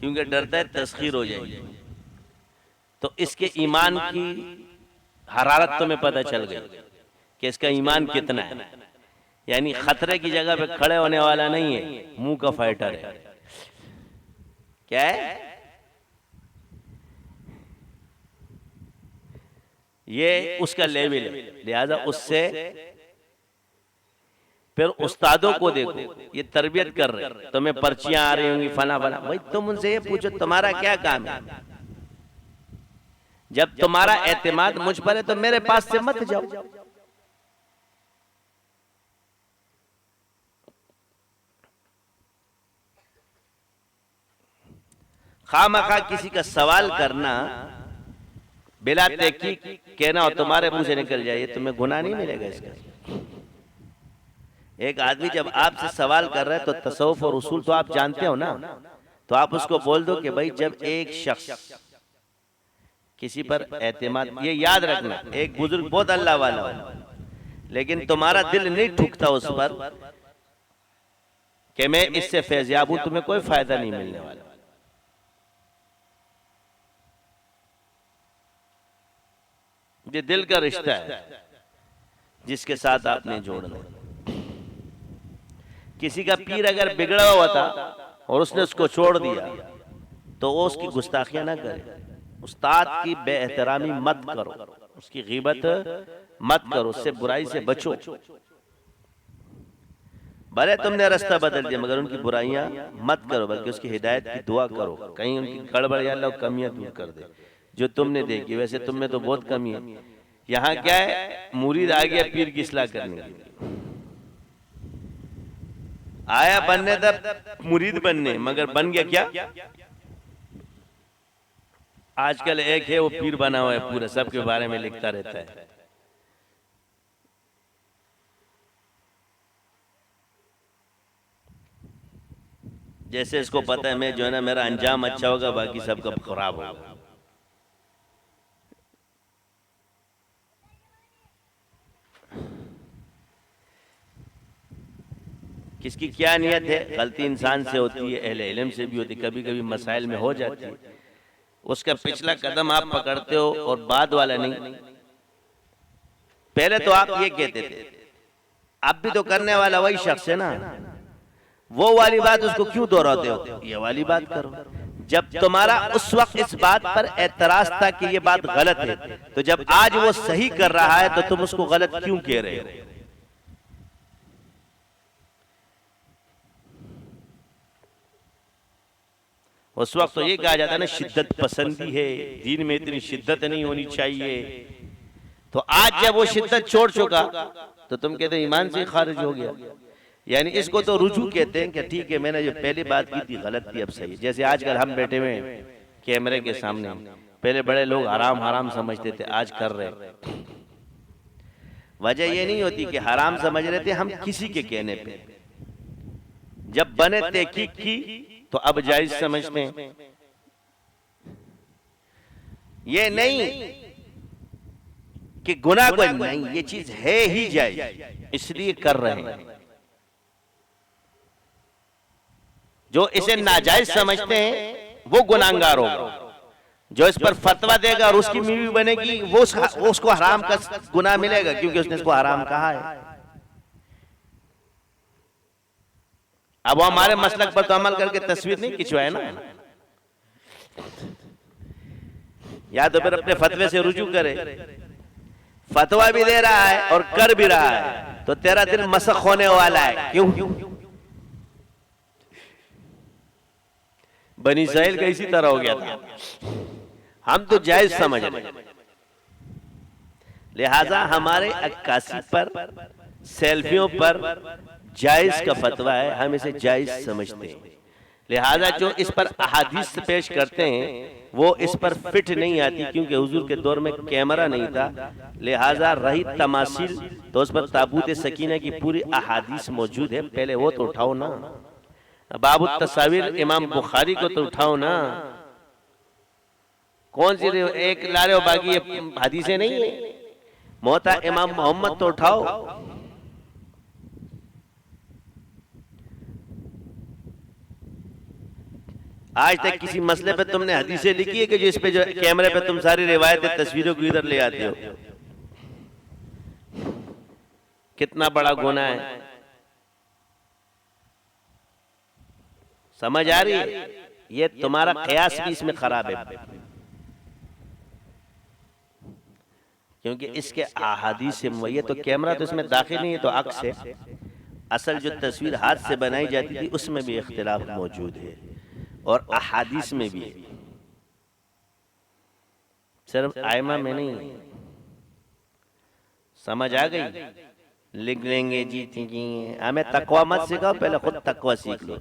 क्योंकि डरता है तस्खीर हो जाएगी। तो इसके ईमान की हरारत तुम्हें पता चल गई कि इसका ईमान कितना है। यानी खतरे की जगह पे खड़े होने वाला नहीं है, मुंह का फाइटर है। क्या है ये? उसका लेवल है। लिहाजा उससे फिर उस्तादों को देखो, ये तरबियत कर रहे, तुम्हें पर्चियां आ रही होंगी फला फला, भाई तुम उनसे ये पूछो तुम्हारा क्या काम है। जब तुम्हारा एतमाद मुझ पर है तो मेरे पास से मत जाओ। खामखा किसी का सवाल करना बिला तहकीक कहना और तुम्हारे मुंह से निकल जाए, तुम्हें गुनाह नहीं मिलेगा इसका। एक आदमी जब आपसे सवाल कर रहा है तो तसव्वुफ और उसूल तो आप जानते हो ना, तो आप उसको बोल दो कि भाई जब एक शख्स किसी पर एतमाद, ये याद रखना, एक बुजुर्ग बहुत अल्लाह वाला हो लेकिन तुम्हारा दिल नहीं ठुकता उस पर कि मैं इससे फैज़याब हूं, तुम्हें कोई फायदा नहीं मिलने वाला। ये दिल का रिश्ता है जिसके साथ आपने जोड़ना। किसी का पीर अगर बिगड़ा हुआ था और उसने उसको छोड़ दिया तो वो उसकी गुस्ताखियां ना करे। उस्ताद की बेएहतरामी मत करो, उसकी गीबत मत करो, उससे बुराई से बचो। भले तुमने रास्ता बदल दिया मगर उनकी बुराइयां मत करो, बल्कि उसकी हिदायत की दुआ करो, कहीं उनकी गड़बड़ या अल्लाह कमियां दूर कर दे जो तुमने देखी। वैसे तुम में तो बहुत कमी है। यहाँ क्या है, मुरीद आ गया पीर की इस्लाह करने के लिए, आया बनने तब मुरीद बनने, मगर बन गया क्या? आजकल एक है वो पीर बना हुआ है, पूरा सबके बारे में लिखता रहता है। जैसे इसको पता है मैं जो है ना मेरा अंजाम अच्छा होगा, बाकी सबका खराब होगा। किसकी क्या नियत है, गलती इंसान से होती है, अहले इल्म से भी होती है, कभी कभी मसाइल में हो जाती है। उसका पिछला कदम आप पकड़ते हो और बाद वाला नहीं। पहले तो आप ये कहते थे, अब भी तो करने वाला वही शख्स है ना, वो वाली बात उसको क्यों दोहराते हो, ये वाली बात करो। जब तुम्हारा उस वक्त इस बात पर एतराज था कि ये बात गलत है, तो जब आज वो सही कर रहा है तो तुम उसको गलत क्यों कह रहे हो? उस वक्त तो ये कहा जाता है ना, शिद्दत पसंदी है, दीन में इतनी शिद्दत नहीं होनी चाहिए। तो आज जब वो शिद्दत छोड़ चुका तो तुम कहते हो ईमान से खारिज हो गया। यानी इसको तो रुजू कहते हैं कि ठीक है मैंने जो पहली बात की थी गलत थी, अब सही। जैसे आजकल हम बैठे हुए कैमरे के सामने, पहले बड़े लोग हराम हराम समझते थे, आज कर रहे। वजह ये नहीं होती कि हराम समझ रहे थे हम किसी के कहने पे, जब बने तहकीक की तो अब जायज समझते हैं। ये नहीं कि गुनाह कोई नहीं, ये चीज है ही जायज इसलिए कर रहे हैं। जो इसे नाजायज समझते हैं वो गुनाहगार होगा, जो इस पर फतवा देगा और उसकी बीवी बनेगी वो उसको हराम का गुनाह मिलेगा, क्योंकि उसने इसको हराम कहा है। अब वो हमारे मसलक पर तो अमल करके तस्वीर नहीं खिंचवाए ना, या तो फिर अपने फतवे से रुजू करे। फतवा भी दे रहा है और कर भी रहा है तो तेरा दिल मसख होने वाला है। क्यों? बनी इस्राइल का इसी तरह हो गया था। हम तो जायज समझ रहे, लिहाजा हमारे अक्कासी पर, सेल्फियों पर जायज का फतवा है, हम इसे जायज समझते हैं। लिहाजा जो इस पर अहादीस पेश करते हैं वो इस पर फिट नहीं आती, क्योंकि हुजूर के दौर में कैमरा नहीं था। लिहाजा रही तमासील तो उस पर ताबूत सकीना की पूरी अहादीस मौजूद है। पहले वो तो उठाओ ना, बाबू तस्वीर इमाम बुखारी को तो उठाओ ना। कौन सी एक ला रहे हो, बाकी हदीसें नहीं है। मोहता इमाम मोहम्मद तो उठाओ। आज तक किसी मसले पे तुमने हदीसें लिखी है कि जिस पे जो कैमरे पे तुम सारी रिवायतें तस्वीरों को इधर ले आते हो? कितना बड़ा गुनाह है, समझ आ रही है? ये तुम्हारा कयास भी इसमें खराब है, क्योंकि इसके अहादीस से ये तो कैमरा तो इसमें दाखिल नहीं है, तो अक्स है। असल जो तस्वीर हाथ से बनाई जाती थी उसमें भी इख्तिलाफ मौजूद है और अहादीस में भी, सिर्फ आयमा में नहीं। समझ आ गई? लिख लेंगे जी, हमें तकवा मत सिखाओ, पहले खुद तकवा सीख लो।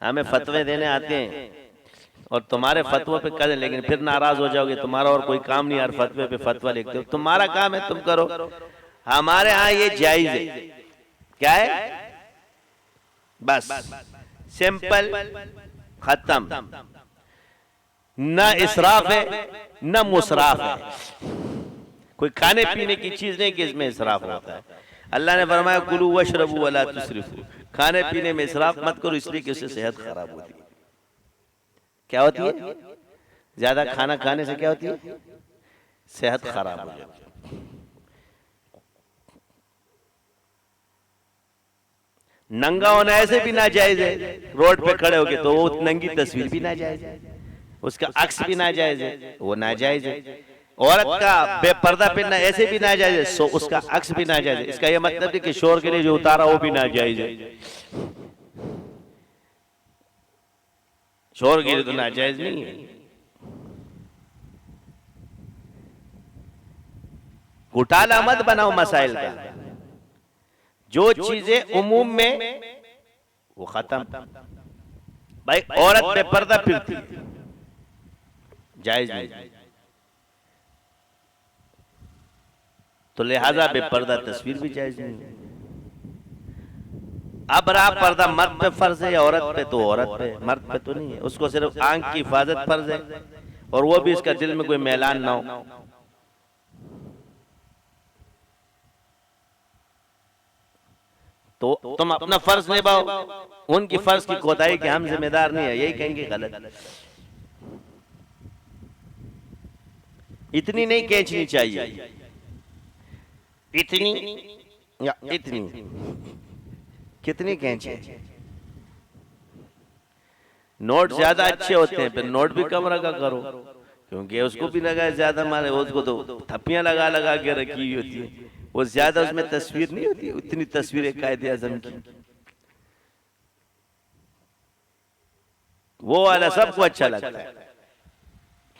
हमें फतवे देने आते हैं और तुम्हारे फतवे पे करें, लेकिन फिर नाराज हो जाओगे, तुम्हारा और कोई काम नहीं यार, फतवे पे फतवा लिखते हो, तुम्हारा काम है तुम करो। हमारे यहाँ ये जायज है। क्या है? बस सिंपल, खत्म। न इसराफ है न मुसराफ है। कोई खाने पीने की चीज नहीं कि इसमें इसराफ होता है। अल्लाह ने फरमाया कुलू वशरबू वला तुसरिफू, खाने पीने में इसराफ मत करो, इसलिए कि उससे सेहत खराब होती है। क्या होती है? ज्यादा खाना खाने से क्या होती है? सेहत खराब हो जाती है। नंगा होना ऐसे भी नाजायज है, रोड पे खड़े होके तो वो नंगी तस्वीर भी नाजायज है, उसका अक्स भी नाजायज है, वो नाजायज है। औरत का बेपर्दा पहनना ऐसे भी नाजायज है, सो उसका अक्स भी नाजायज है। इसका ये मतलब है कि शोर के लिए जो उतारा वो भी नाजायज है, शोर के लिए तो नाजायज नहीं है। घोटाला मत बनाओ मसाइल का। जो चीजें उमूम में वो खत्म। भाई औरत बेपर्दा फिरती है, जायज नहीं, तो लिहाजा बेपर्दा तस्वीर भी जायज नहीं है। अब रहा पर्दा मर्द पे फर्ज है या औरत पे, तो औरत पे, मर्द पे तो नहीं है। उसको सिर्फ आंख की हिफाजत फर्ज है, और वो भी इसका दिल में कोई मैलान ना हो। तो तुम अपना फर्ज निभाओ, उनकी फर्ज की कोताही के हम जिम्मेदार नहीं है, यही कहेंगे गलत। इतनी नहीं खींचनी चाहिए, इतनी या इतनी, कितनी खींचे? नोट ज्यादा अच्छे होते हैं, फिर नोट भी कम रखा करो, क्योंकि उसको भी लगा ज्यादा मारे, उसको तो थप्पियां लगा लगा के रखी हुई होती है, वो ज्यादा उसमें तस्वीर नहीं होती। उतनी तस्वीरें कायदे आजम की, वो वाला सबको अच्छा लगता है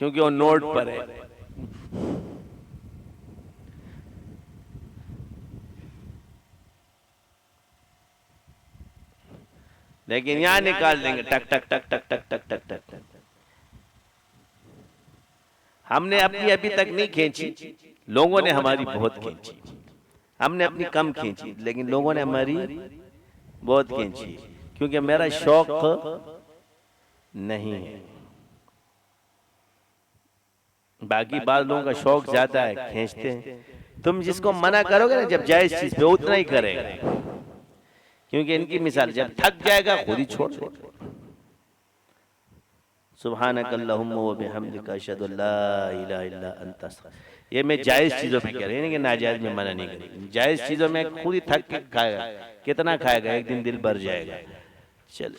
क्योंकि वो नोट पर है। लेकिन यहां निकाल देंगे टक टक टक टक टक टक टक टक टक। हमने अपनी अभी तक नहीं खींची, लोगों ने हमारी बहुत खींची। हमने अपनी कम खींची, लेकिन लोगों ने हमारी बहुत खींची, क्योंकि मेरा शौक नहीं है। बाकी बाद लोगों का शौक ज्यादा है, खींचते हैं। तुम जिसको मना करोगे ना जब जायज चीज पे, उतना ही करेगा, क्योंकि इनकी मिसाल जब थक जाएगा खुद ही छोड़ देगा। सुब्हानकल्लाहुम्मा व बिहम्दिका अशहदु अल्ला इलाहा इल्ला अंता अस्तगफिरुक। ये मैं जायज़ चीज़ों में कह रही हूँ कि नाजायज़ में मना नहीं करी। जायज़ चीज़ों में खुद ही थक के खाएगा, कितना खाएगा, एक दिन दिल भर जाएगा। चल